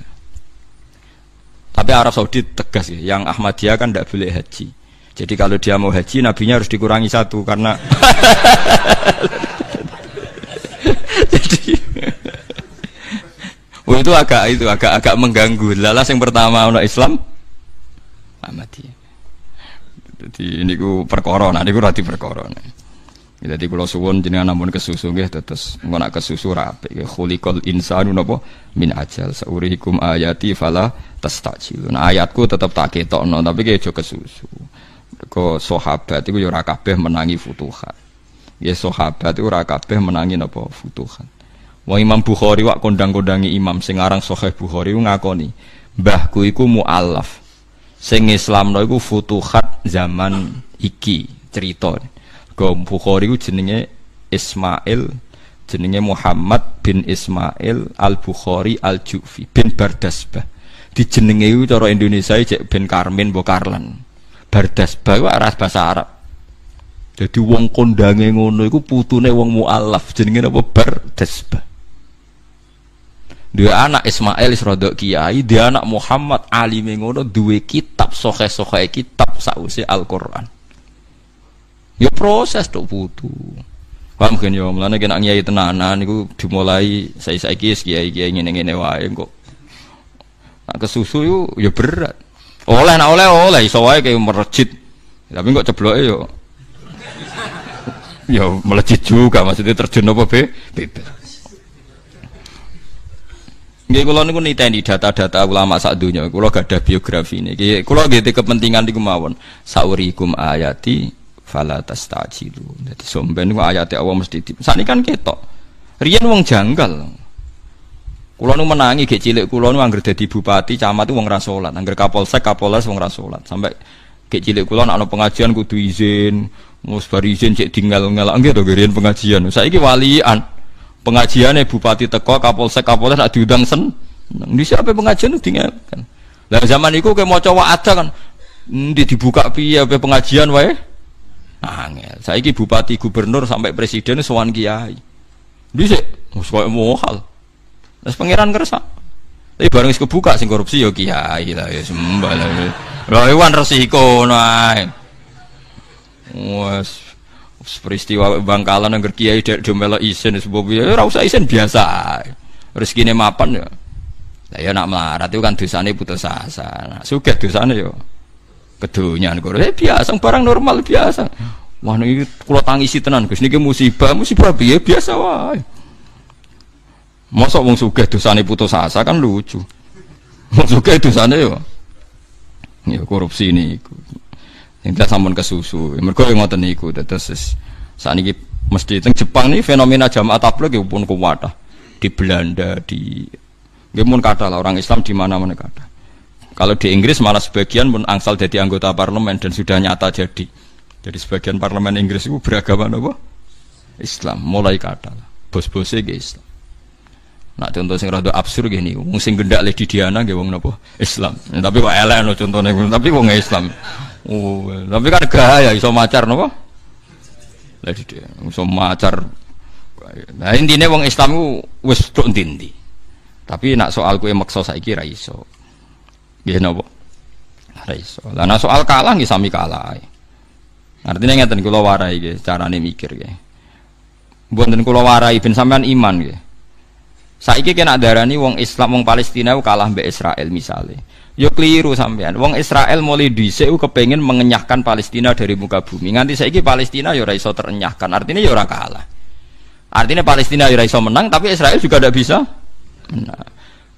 Tapi Arab Saudi tegas ya, yang Ahmadiyah kan tidak boleh haji. Jadi kalau dia mau haji, nabinya harus dikurangi satu karena jadi itu agak mengganggu. Lalas yang pertama ono Islam Ahmadiyah. Jadi ini ku perkara, nah ini ku rati perkara. Jadi kalau suwun jenengan namun kesusu nggih terus engko nak kesusu rapi. Khuliqal insanu napa min ajal saurihikum ayati fala tastajilun. Nah, ayatku tetap tak ketokno tapi ki aja kesusu. Mergo sahabat iku ya ora kabeh menangi futuhat. Ya sahabat iku ora kabeh menangi napa futuhat. Wong Imam Bukhari wak kondang-kondangi imam sing aran Sahih Bukhari ngakoni, mbahku iku mualaf. Sing Islamno iku futuhat zaman iki cerita. Go Bukhari ku jenenge Ismail, jenenge Muhammad bin Ismail Al-Bukhari Al-Ju'fi bin Bardasbah. Dijenenge iku cara Indonesia cek bin Karmin mbok Karlan. Bardasbah ku aras bahasa Arab. Jadi wong kondange ngono iku putune wong mualaf jenenge apa Bardasbah. Dia anak Ismail Isrodok Kiai, dia anak Muhammad alime ngono duwe kitab sahih-sahih kitab sakwise Al-Qur'an. Ya proses tok putu. Paham kan ya, mulane kena kiai tenanan niku dimulai saiki kiai-kiai ngene-ngene wae kok. Nak kesusu yo ya berat. Oleh iso wae kaya merejit. Tapi kok cebloke yo ya melejit juga maksudnya terjun apa bebas. Nggih kula niku niteni data-data ulama sak donya. Kula gadah biografi niki. Kula nggih kepentingan niku mawon. Saurikum ayati fala tastajilu. Dadi somben niku ayate Allah mesti sakniki kan ketok. Riyen wong janggal. Kula nu menangi gek cilik kula nu anggere dadi bupati camat wong ra salat, anggere kapolsek kapolres wong ra salat. Sampai gek cilik kula nek ana pengajian kudu izin, mus bar izin cek tinggal-ngelak nggih to riyen pengajian. Saiki walian. Pengajiannya bupati teko kapolsek kapolres nak diundang di siapa pengajian itu tinggal kan. Lah zaman itu kayak mau coba ada kan dibuka piye pengajian wae angel. Saiki bupati gubernur sampai presiden sowan kiai dhisik wis koyo mohal. Terus pangeran kersa Tapi bareng wis kebuka sing korupsi ya kiai lah ya sembah lah. Lah iwan resiko nae. Wes peristiwa Bangkalan angger kiai dek domelo isin sebab ya ora usah isin biasa. Rezekine mapan ya. Lah ya nak melarat itu kan dosane putus asa. Nah, sugih dosane ya kedonyan kok. Biasa barang normal biasa. Wah niki kula tangisi tenan Gus niki musibah piye biasa wae. Mosok wong sugih dosane putus asa kan lucu. Wong sugih dosane yo ya korupsi niku. Nek sampun kesusu. Mergo ngoten niku terus sakniki mesti teng Jepang nih fenomena jamaah tabligh pun kuwat. Di Belanda di nggih mun kathah lah orang Islam di mana-mana kathah. Kalau di Inggris malah sebagian pun angsal jadi anggota parlemen dan sudah nyata jadi. Jadi sebagian parlemen Inggris itu beragama apa? Islam, mulai kata bos-bosnya ke Islam. Nah contoh sing rada absurd gini, wong sing gendak Lady Diana nggih wong napa? Islam. Tapi kok elek no contone, tapi wong Islam. Oh, tapi kan gaya iso macar napa? Lady Diana, iso macar. Nah intine wong Islam ku wis tok ndi. Tapi nak soal kuwi maksa saiki ra iso. Nggih napa? Ra iso. Lah nak soal kalah nggih sami kalah. Artinya ngeten kula warai nggih carane mikir nggih. Mboten kula warai ben sampean iman nggih. Saiki kena darani wong Islam wong Palestina kalah mbek Israel misale. Yo keliru sampean. Wong Israel mulai dhisik kepengin mengenyahkan Palestina dari muka bumi. Nganti saiki Palestina yo ora iso terenyahkan. Artinya yo ora kalah. Artinya Palestina yo ora iso menang tapi Israel juga tidak bisa menang.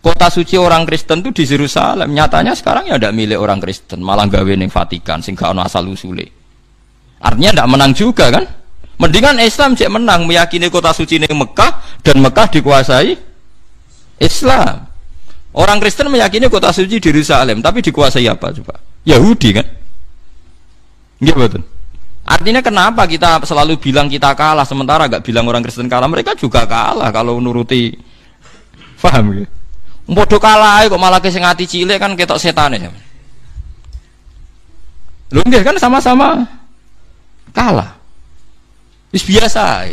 Kota suci orang Kristen itu di Yerusalem. Nyatanya sekarang ya tidak milik orang Kristen, malah gawe ning Vatikan sing gak ono asal usule. Artinya tidak menang juga kan? Mendingan Islam cek menang meyakini kota suci ini Mekah dan Mekah dikuasai Islam. Orang Kristen meyakini kota suci di Yerusalem tapi dikuasai apa coba? Yahudi kan? Nggih betul. Artinya kenapa kita selalu bilang kita kalah sementara gak bilang orang Kristen kalah? Mereka juga kalah kalau nuruti. Paham gitu? Bodoh kalah kok malah sing ati cilik kan ketok setane. Lho nggih kan sama-sama kalah. Wis biasa.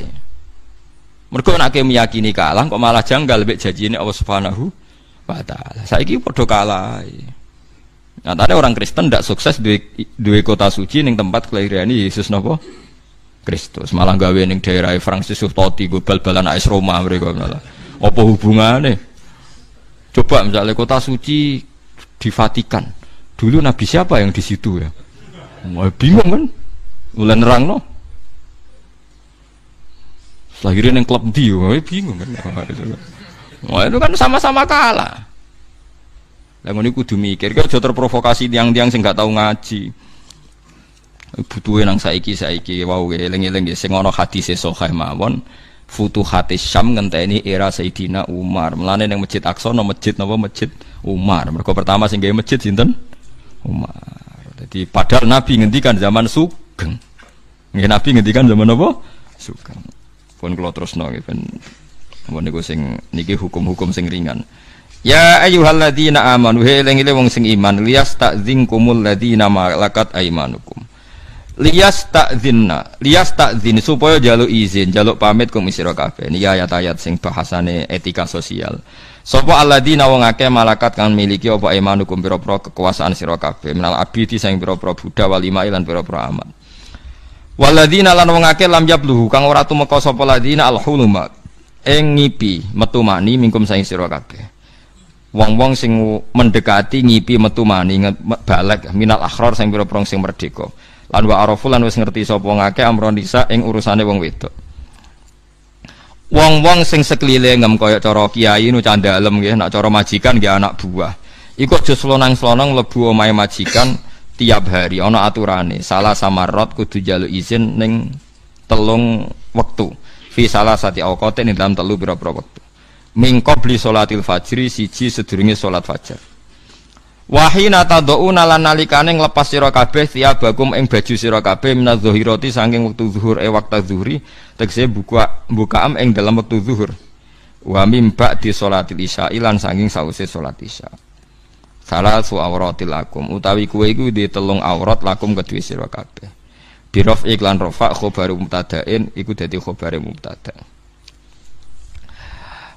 Mergo nek meyakini kalah kok malah janggal mek janjine Allah Subhanahu wa taala. Saiki padha kalah. Nyatane orang Kristen ndak sukses duwe kota suci ning tempat kelahiran Yesus napa? Kristus. Malah gawe ning daerah Francis Totti go bal-balan AS Roma mereka malah. Apa hubungane? Coba misalnya kota suci di Vatikan. Dulu Nabi siapa yang di situ ya? Wah, bingung kan? Mulai nerang no. Lahirin yang klub dia, bingung kan? Wah itu kan sama-sama kalah. Lalu ini kudu mikir, kalau jauh terprovokasi tiang-tiang sing gak tahu ngaji. Butuhin nang saiki, wow, eling-eling sing ono hadis sahih mawon. Futuhatis Syam ngenteni era Sayyidina Umar. Mulane ning Masjid Aqsa no masjid napa Masjid Umar. Mergo pertama sing gawe masjid sinten? Umar. Jadi padahal Nabi ngendikan zaman Sugeng. Nggih Nabi ngendikan zaman apa? Sugeng. Pun kula terusno nggih ben niku sing niki hukum-hukum sing ringan. Ya ayyuhalladzina amanu eling-eling wong sing iman liyasta'dzinkumul ladzina malakat aymanukum. Lias takzin supaya jaluk izin, jaluk pamit kum sira kabeh. Niki ayat-ayat sing bahasane etika sosial. Sapa alladzina wong akeh malakat kang miliki apa imanukum pira-pira kekuasaan sira kabeh, menal abidi sing pira-pira budak walima lan pira-pira amat. Walladzina lan wong akeh lam yabluhu kang ora tumeka sapa ladzina alhuluma ing ngipi metu mani mingkum saing sira kabeh. Wong-wong sing mendekati ngipi metu mani balek minal akhror sing pira-pira sing merdeka. Lan wa arafu lan wis ngerti sapa ngake amron nisa ing urusane wong wedok. Wong-wong sing sekelilingem kaya cara kiai nu candhalem nggih, nek cara majikan nggih anak buah. Iku aja slonang-slonang mlebu omahe majikan tiap hari ana aturane. Salah samarot kudu njaluk izin ning 3 wektu. Fi salah sati awqatin ing dalam 3 pira-pira wektu. Min qabli sholatil fajri siji sedurunge salat fajar. Wahina tad'una lan nalikane nglepas sira kabeh tiabakum ing baju sira kabeh minadh dhahirati saking wektu zuhur wektu zuhri tegese bukaam ing dalam wektu zuhur wa mim ba'di sholatil isya lan saking sause salat isya salasu awratil lakum utawi kowe iku di 3 aurat lakum kedue sira kabeh birof iklan rafa khabaru mubtada'in iku dadi khabare mubtada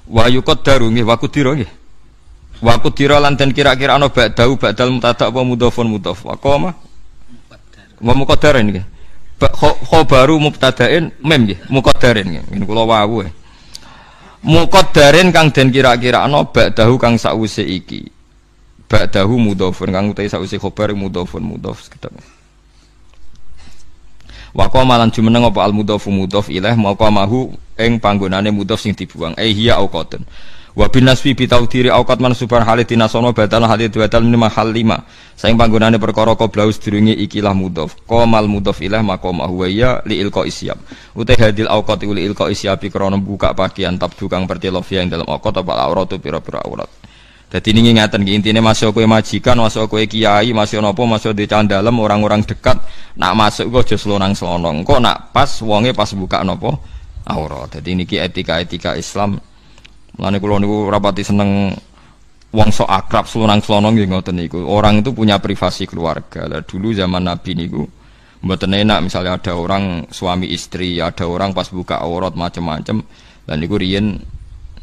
wa yuqaddaru nggih wa qudira nggih Wa qudira lan den kira-kira ana ba'dau ba'dal mubtada apa mudhofun mudhof. Wa qoma wa muqaddarin nggih. Khabaru mubtada'in mem nggih, muqaddarin nggih. Ngene kula wau. Muqaddarin kang den kira-kira ana ba'dahu kang sause iki. Ba'dahu mudhofun kang utahe sause khabar mudhofun mudhof sekedap. Wa qoma lan jumeneng apa al mudhofu mudhof ilaih maqamahu ing panggonane mudhof sing dibuang. Hiya auqatun. Wa bin nasbi bi taudiri auqat mansuban halidina sono badal halid badal min mahal 5 saing panggonane perkara qabla sedurunge ikilah mudhof qamal mudhof ilah maqamahu wa ya li ilqa isyab uta hadil auqat li ilqa isyab krana buka pakaian tabdu kang pertilofia ing dalam auqat apa auratu pira-pira aurat. Dadi niki ngaten iki intine masuk kowe majikan masuk kowe kiai masuk napa masuk di candalem orang-orang dekat nak masuk kok aja slonang-slonong kok nak pas wonge pas buka napa aurat. Dadi niki etika-etika Islam. Mulane kula niku rapati seneng wong sok akrab selonang-selonong nggih ngoten niku. Orang itu punya privasi keluarga. Lah dulu zaman Nabi niku mboten enak misalnya ada orang suami istri, ada orang pas buka aurat macam-macam. Lah niku riyen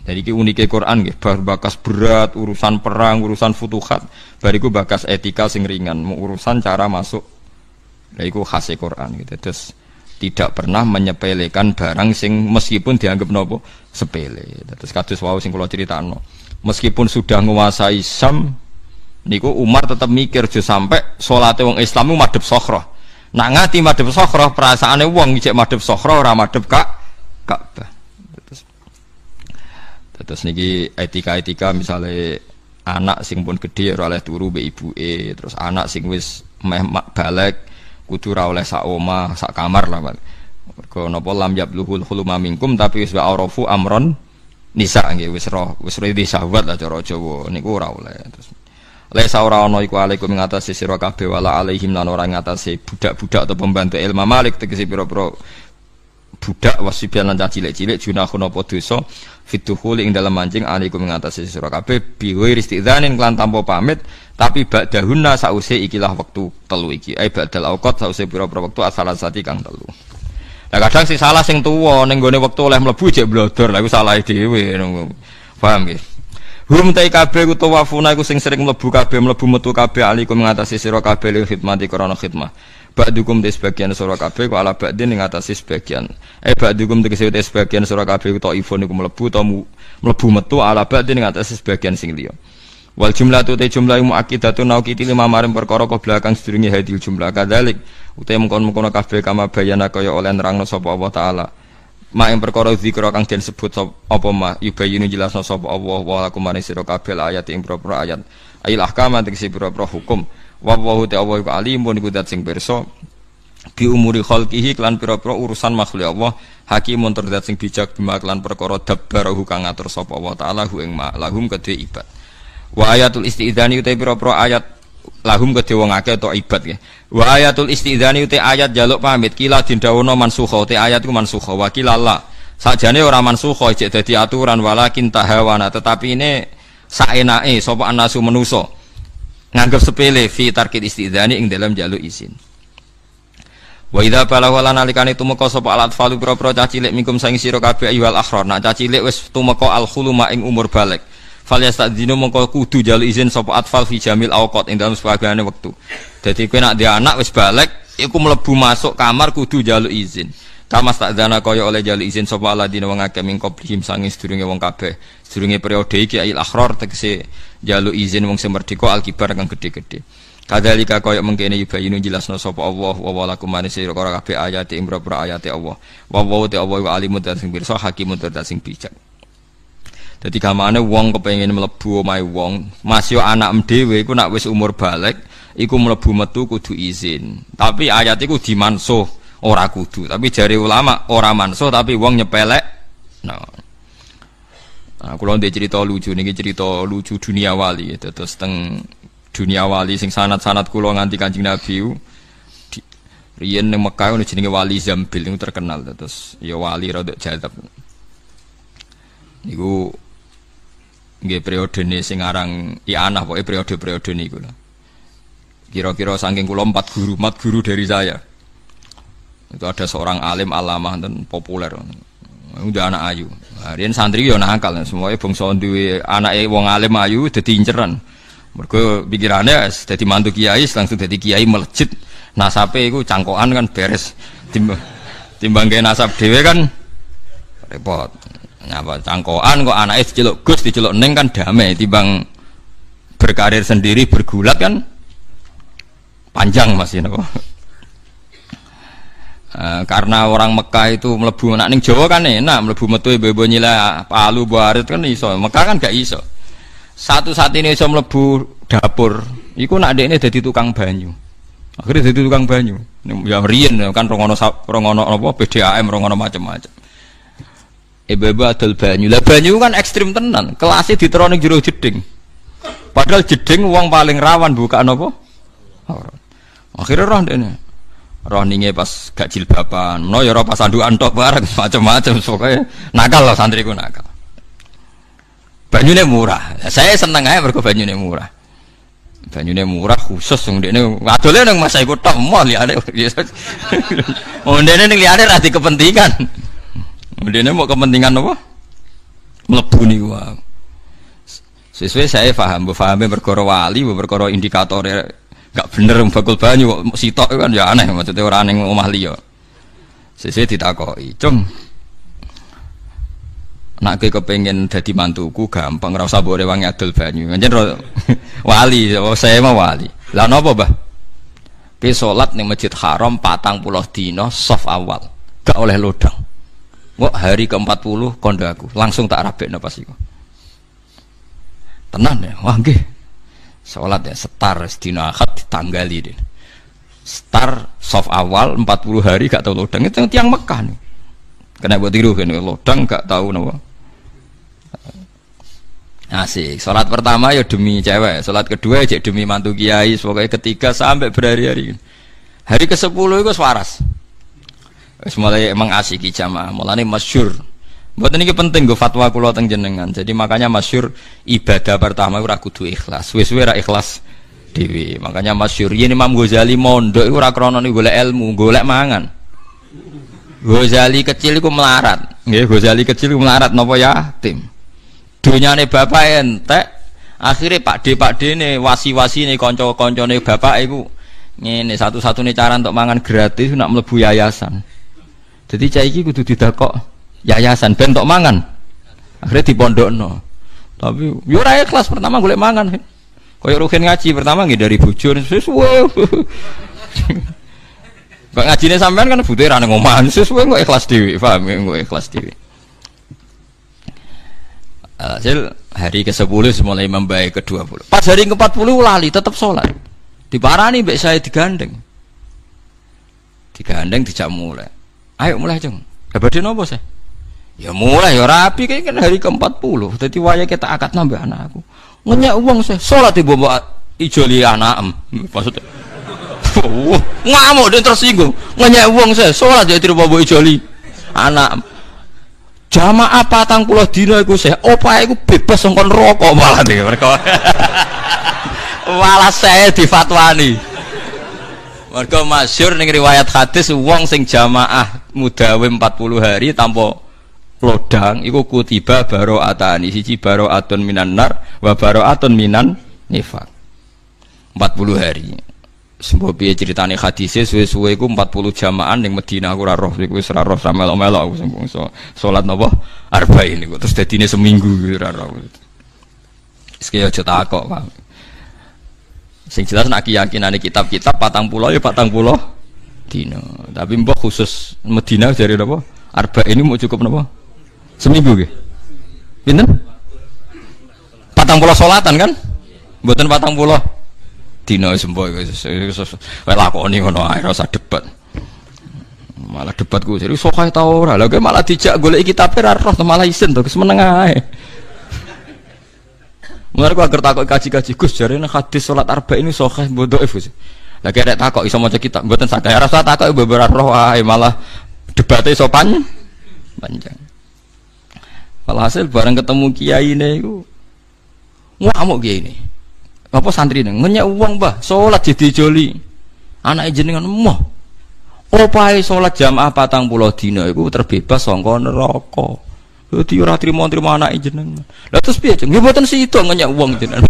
jadi iki unike Quran nggih, bar bakas berat urusan perang, urusan futuhat, bariku bakas etika sing ringan, urusan cara masuk. Lah iku khas Quran gitu. Terus tidak pernah menyepelekan barang sing meskipun dianggap nopo sepele. Terus kados wau sing kula critakno. Meskipun sudah menguasai Syam niku Umar tetap mikir aja sampai salate wong Islam madhep Sokhrah. Nak ngati madhep Sokhrah perasaane wong ijek madhep Sokhrah ora madhep Ka'bah. Terus niki etika-etika misalnya anak sing pun gede ora oleh turu mbek ibuke, terus anak sing wis meh balik kudu ora oleh sak omah, sak kamar lah. Mergo napa lam yabluhul huluma minkum tapi wis wa'arafu amron nisa nggih wis redi syahwat lah cara Jawa niku ora oleh. Terus lesa ora ana iku alaikum ngatasi sira kabeh wala alaihim lan ora ngatasi budak-budak atau pembantu ilmu malik tegese pira-pira budak wasibian lan cilik-cilik junahun apa dosa fituhul ing dalam mancing alaikum ngatasi sira kabeh biwi istidzanin kelan tanpa pamit tapi ba'dahunna sause ikilah wektu telu iki ba'dal auqat sause pira-pira wektu asalasati kang telu. Lah kadang sing salah sing tuwa ning gone wektu oleh mlebu jek blodor lha iku salahe dhewe. Paham nggih? Hum ta kabeh utawa wafuna iku sing sering mlebu kabeh mlebu metu kabeh alaikum ngatasi sira kabeh li khidmati krana khidmah. Ba'dukum te sebagian sira kabeh ku ala ba'din ngatasi sebagian. Ba'dukum tegese te sebagian sira kabeh utawa ifun iku mlebu ta mlebu metu ala ba'din ngatasi sebagian sing liya. Wal jumlatu te jumlah muakkidatun nauqiti lima maring perkara kok belakang sedurunge hadil jumlah kadzalik utahe mengkon-mengkon kabeh kama bayana kaya oleh nerangno sapa Allah taala mak ing perkara zikra kang den sebut apa ma yubayinu jelasno sapa Allah wa lakum maring sira kabeh ayat ing propro ayat ayil ahkam tegese propro hukum wa wa ta Allah iku alimun iku dat sing pirsa bi umuri khalqihi lan pira-pira urusan makhluk Allah hakimun terdat sing bijak bima lan perkara dabbarahu kang ngatur sapa Allah taala hu ing lahum kedhe ibad. Wa ayatul istidzani uta pira-pira ayat lahum kedhe wong akeh to ibad nggih. Wa ayatul istidzani uta ayat jaluk pamit kila dindawono mansukha uta ayat iku mansukha wa kilalla. Sakjane ora mansukha jek dadi aturan walakin tahawana tetapi ini saenake sapa anasu manusa nganggep sepele fi tarkid istidzani ing dalam jaluk izin. Wa idza balagha lan alikane tumeka sapa alat falu pira-pira cah cilik mingkum saing sira kabeh ayyuhal akhrar nak cah cilik wis tumeka al khuluma ing umur balik. Fal yastadzinu mongko kudu jaluk izin sapa atfal fi jamil awqat ing dalam sebagaiane wektu. Dadi kowe nak dia anak wis balik iku mlebu masuk kamar kudu jaluk izin. Kama stadzana kaya oleh jaluk izin sapa aladina wong akeh ming qablihim sange sedurunge wong kabeh. Sedurunge periode iki ail akhrar tegese jaluk izin wong sing merdeka alkibar kang gedhe-gedhe. Kadzalika kaya mengkene yubayinu jelasno sapa Allah wa walakum manisira kabeh ayat ing boro-boro ayate Allah. Wa wa ta Allah alimun sing pirsa hakimun sing bijak. Dadi gamane wong kepengin mlebu omahe wong, masih anak dhewe iku nak wis umur balik, iku mlebu metu kudu izin. Tapi ayat iku dimansuh, ora kudu. Tapi jare ulama ora mansuh tapi wong nyepelek. Nah, kula ndek cerita lucu niki cerita lucu dunia wali. Terus teng dunia wali sing sanad-sanad kula nganti Kanjeng Nabi riyen ning Mekah ono jenenge Wali Zambil niku terkenal. Terus ya wali rada jadab. Niku nggih periodene sing aran I'anah pokoke periode-periode niku lho. Kira-kira saking kula 4 guru dari saya. Itu ada seorang alim alamah dan populer. Udah anak ayu. Riyen santri yo nakal, semuanya bangsa duwe anake wong alim ayu dadi inceran. Mergo pikirane dadi mantu kiai langsung dadi kiai melejit. Nasabe iku cangkokan kan beres. Timbang gawe nasab dhewe kan repot. Nyapa cangkokan kok anake diceluk Gus, diceluk Neng kan damai timbang berkarir sendiri bergulat kan panjang masih napa. Karena orang Mekah itu mlebu nak ning Jawa kan enak, mlebu metu ibu-ibu nyila palu barit kan iso. Mekah kan gak iso. Satu-satunya iso mlebu dapur iku nak dekne dadi tukang banyu. Akhirnya dadi tukang banyu. Ya riyen kan rongono apa PDAM rongono macam-macam. Ibu-ibu adol banyu. Lah banyu kan ekstrim tenan. Kelasé diterone jero jeding. Padahal jeding wong paling rawan buka napa? Akhirnya roh ndekne. Roh ninge pas gak jilbaban, no ya roh pas sandukan tok bareng macam-macam pokoknya nakal lah santriku nakal. Banyune murah. Saya seneng ae mergo banyune murah. Banyune murah khusus wong ndekne adole nang masa iku tok mall liyane. Oh ndekne ning liyane ra kepentingan. Ndekne mau kepentingan apa? Mlebu niku wae. Sesuai saya paham, pahame perkara wali, perkara indikator gak bener bakul banyu kok sitok kan ya aneh maksudnya ora ning omah liya. Sesuk ditakoki, "Cung, nek kepengin dadi mantuku gampang ora usah mbok rewangi adol banyu." Pancen wali, saya mah wali. Lah napa, Mbah? Ki salat ning Masjid Haram 40 dina saf awal. Gak oleh lodang. Kok hari ke-40 kondo aku, langsung tak rabekno pas iku. Tenan ya, wah nggih. Sholat ya setar sedina Ahad ditanggali deh. Setar soft awal 40 hari gak tahu lodang itu tiang Mekah nih. Kena buat tiru kan lodang gak tahu napa. Asik. Sholat pertama ya demi cewek, sholat kedua ya demi mantu kiai, pokoknya ketiga sampai berhari-hari. Hari ke-10 itu waras. Wis mulai emang asik jamaah, mulane masyhur. Mboten iki penting go fatwa kula teng jenengan. Jadi makanya masyhur ibadah pertama ora kudu ikhlas. Wis-wis ora ikhlas dhewe. Makanya masyhur yen Imam Ghazali mondok iku ora krana golek ilmu, golek mangan. Ghazali kecil iku melarat. Nggih, Ghazali kecil iku melarat napa yatim. Donyane bapak entek, akhire pakde-pakdene wasi-wasine kanca-kancane bapak iku ngene satu-satunya cara untuk mangan gratis nak mlebu yayasan. Jadi cah iki kudu didakok yayasan ben tok mangan. Akhirnya dipondokno. Tapi yo ora ikhlas pertama golek mangan. Kaya rugen ngaji pertama nggih dari bojo sesuwe. Kok ngajine sampean kan butuhe ra nang omah sesuwe kok ikhlas dhewe, paham kok ikhlas dhewe. Hasil hari ke-10 mulai membaik ke-20. Pas hari ke-40 lali tetap sholat. Diparani mbek saya digandeng. Digandeng dijak mulai. Ayo mulai, Cung. Badhe napa sih? Ya mulai ya rapi kayak kan hari ke-40. Dadi waya kita akad nambah anakku. Ngenyak uang sih, sholat ibu bawa ijoli anak maksudnya. Ngamuk dan tersinggung. Ngenyak uang sih, sholat jadi bawa ijoli anak. Jamaah 40 dina iku sih, opahe iku bebas ngkon rokok malah iki mereka. Malah saya difatwani. Mergo masyhur ning riwayat hadis wong sing jamaah mudawe 40 hari tanpa lodang iku kutiba baro'atani, siji baro'atun minan nar wa baro'atun minan nifaq. 40 hari. Sembo piye critane hadise suwe-suwe iku 40 jamaah ning Madinah aku ora roh iku wis ora roh melok-melok aku sembung salat napa arba'in niku terus dadine seminggu ora roh. Wis kaya aja takok, Pak. Sing jelas nek keyakinane kitab-kitab 40 ya 40 dina. Tapi mbok khusus Madinah jare napa? Arba'in ini mau cukup napa? Seminggu nggih. Pinten? 40 salatan kan? Mboten 40 dina sembo wis lakoni ngono ae ora usah debat. Malah debatku jadi sokah ta ora. Lah malah dijak golek kitab ora roh malah isin to semeneng ae. Mulane aku agar takok kaji-kaji Gus jarene hadis salat arba ini sokah bodoh Gus. Lah kek takok iso maca kitab mboten saged ora usah takok beberapa roh ae malah debate iso panjang. Walhasil bareng ketemu kiai ne iku ngamuk kiai ne. Apa santri neng ngenyak uang bah, sholat jadi joli, anak jenengan moh, Opahe salat jamaah 40 dina iku terbebas saka neraka. Dadi ora trimo-trimo anake jenengan. Lah terus piye, Jeng? Ya mboten sida ngenyak wong jenengan.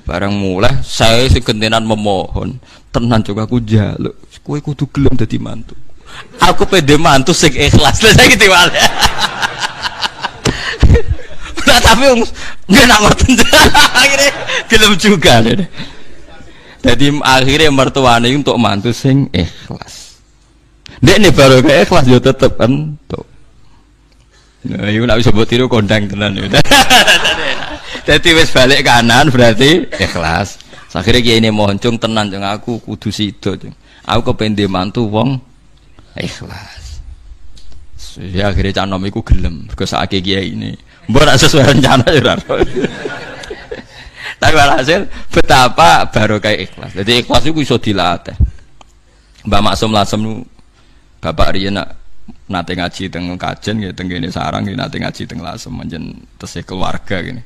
Barang mulai saya segentenan memohon, tenan juga aku njaluk, kowe kudu gelem dadi mantu. Aku pede mantu sing ikhlas. Lah saiki diwale. Nah, tapi nggak nak ngoten. Akhirnya gelem juga deh. Jadi akhirnya mertuane untuk mantu sing ikhlas. Dek nih baru kayak ikhlas yo tetep entuk. Nah, iku nek bisa mbok tiru kondang tenan yo. Jadi wis balik kanan berarti ikhlas. Akhirnya kiai ini mohon cung tenan cung aku kudu sida cung. Aku kepen mantu wong ikhlas. Ya akhirnya canom iku gelem. Mergo sakake kiai ini. Mbok ora sesuai rencana ya ora. Tapi hasil betapa barokah ikhlas. Jadi ikhlas itu iso dilatih. Mbak Maksum Lasem bapak riyen nate ngaji teng kajen nggih teng kene sarang nggih nate ngaji teng Lasem menjen tesih keluarga gini.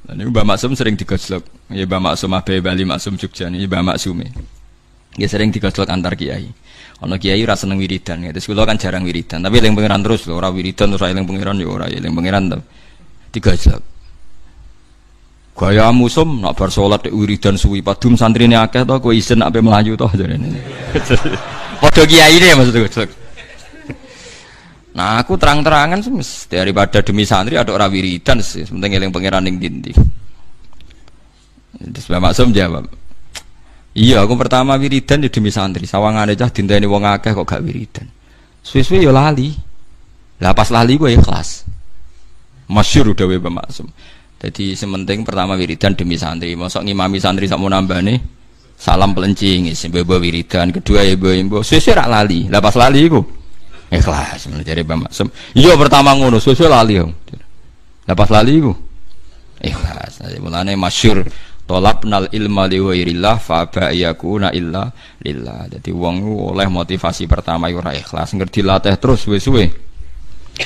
Lah niku Mbak Maksum sering digojlok. Ya Mbak Maksum Abe Bali Maksum Jogja niki Mbak Maksume. Nggih sering digojlok antar kiai. Ana kiai ora seneng wiridan ya. Terus kula kan jarang wiridan, tapi eling pangeran terus lho, ora wiridan terus eling pangeran ya ora eling pangeran to. Digojlok. Gaya musum nak bar salat wiridan suwi padum santrine akeh to kowe isin ape mlayu to jarene. Padha kiyaine maksudku. Nah, aku terang-terangan semes daripada demi santri ada ora wiridan sih, penting eling pangeran ning ndi. Terus Mbak Maksum jawab, "Iya, aku pertama wiridan ya demi santri. Sawangane cah dinteni wong akeh kok gak wiridan. Suwe-suwe ya lali. Lah pas lali gue ikhlas." Masyhur dawuh Mbak Maksum. Jadi sementing pertama wiridan demi santri. Mosok ngimami santri sak nambane salam pelencing isi mbok wiridan, kedua ya mbok sesuk rak lali. Lah pas lali iku ikhlas menjare Mbak Maksum. Iya pertama ngono sesuk lali. Lah pas lali iku ikhlas. Mulane masyhur tolabnal ilma li ghairillah fa ba'yakuna illa lillah. Jadi wong oleh motivasi pertama iku ora ikhlas, ngerti latih terus suwe-suwe.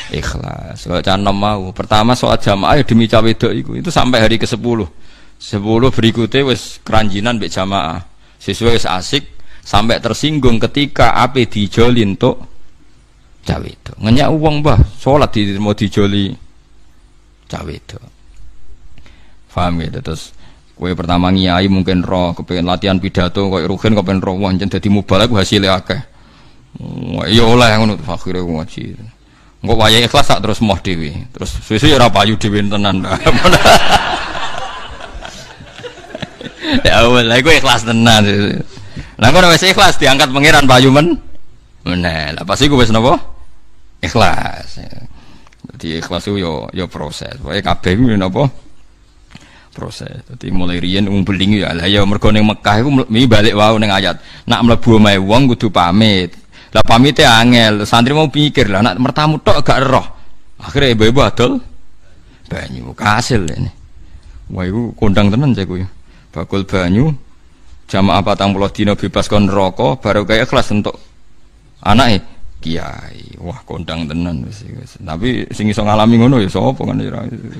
Ikhlas. Kalau canom mau pertama soal jamaah ya demi cawe wedok itu sampai hari ke-10 berikutnya wis keranjinan mbek jamaah sesuai wis asik sampai tersinggung ketika ape dijolin tok cawe wedok ngenyak uang bah sholat di mau dijoli cawe wedok paham gitu. Terus kowe pertama ngiyai mungkin roh kepengen latihan pidato koyo rugen kepengen roh wah jan dadi mubalak hasilnya akeh ya oleh ngono akhire ngaji. Engko wayahe ikhlas tak terus moh dhewe. Terus suwe-suwe ora payu dhewe tenan. Ya Allah, iku ikhlas tenan. Lah kok wis ikhlas diangkat pangeran payu men. Meneh. Lah pas iku wis napa? Ikhlas. Dadi ikhlas yo proses. Wae kabeh kuwi napa? Proses. Dadi mulai riyen wong beling ya lah ya mergo ning Mekah iku balik wae ning ayat. Nak mlebu omahe wong kudu pamit. Lah pamite angel, santri mau pikir lah nak mertamu tok gak roh. Akhirnya ibu-ibu adol banyu kasil ini. Wah iku kondang tenan cek kuwi. Bakul banyu jamaah 40 dina bebas kon neraka baru kaya kelas untuk anake kiai. Wah kondang tenan wis. Tapi sing iso ngalami ngono ya sapa kan ora.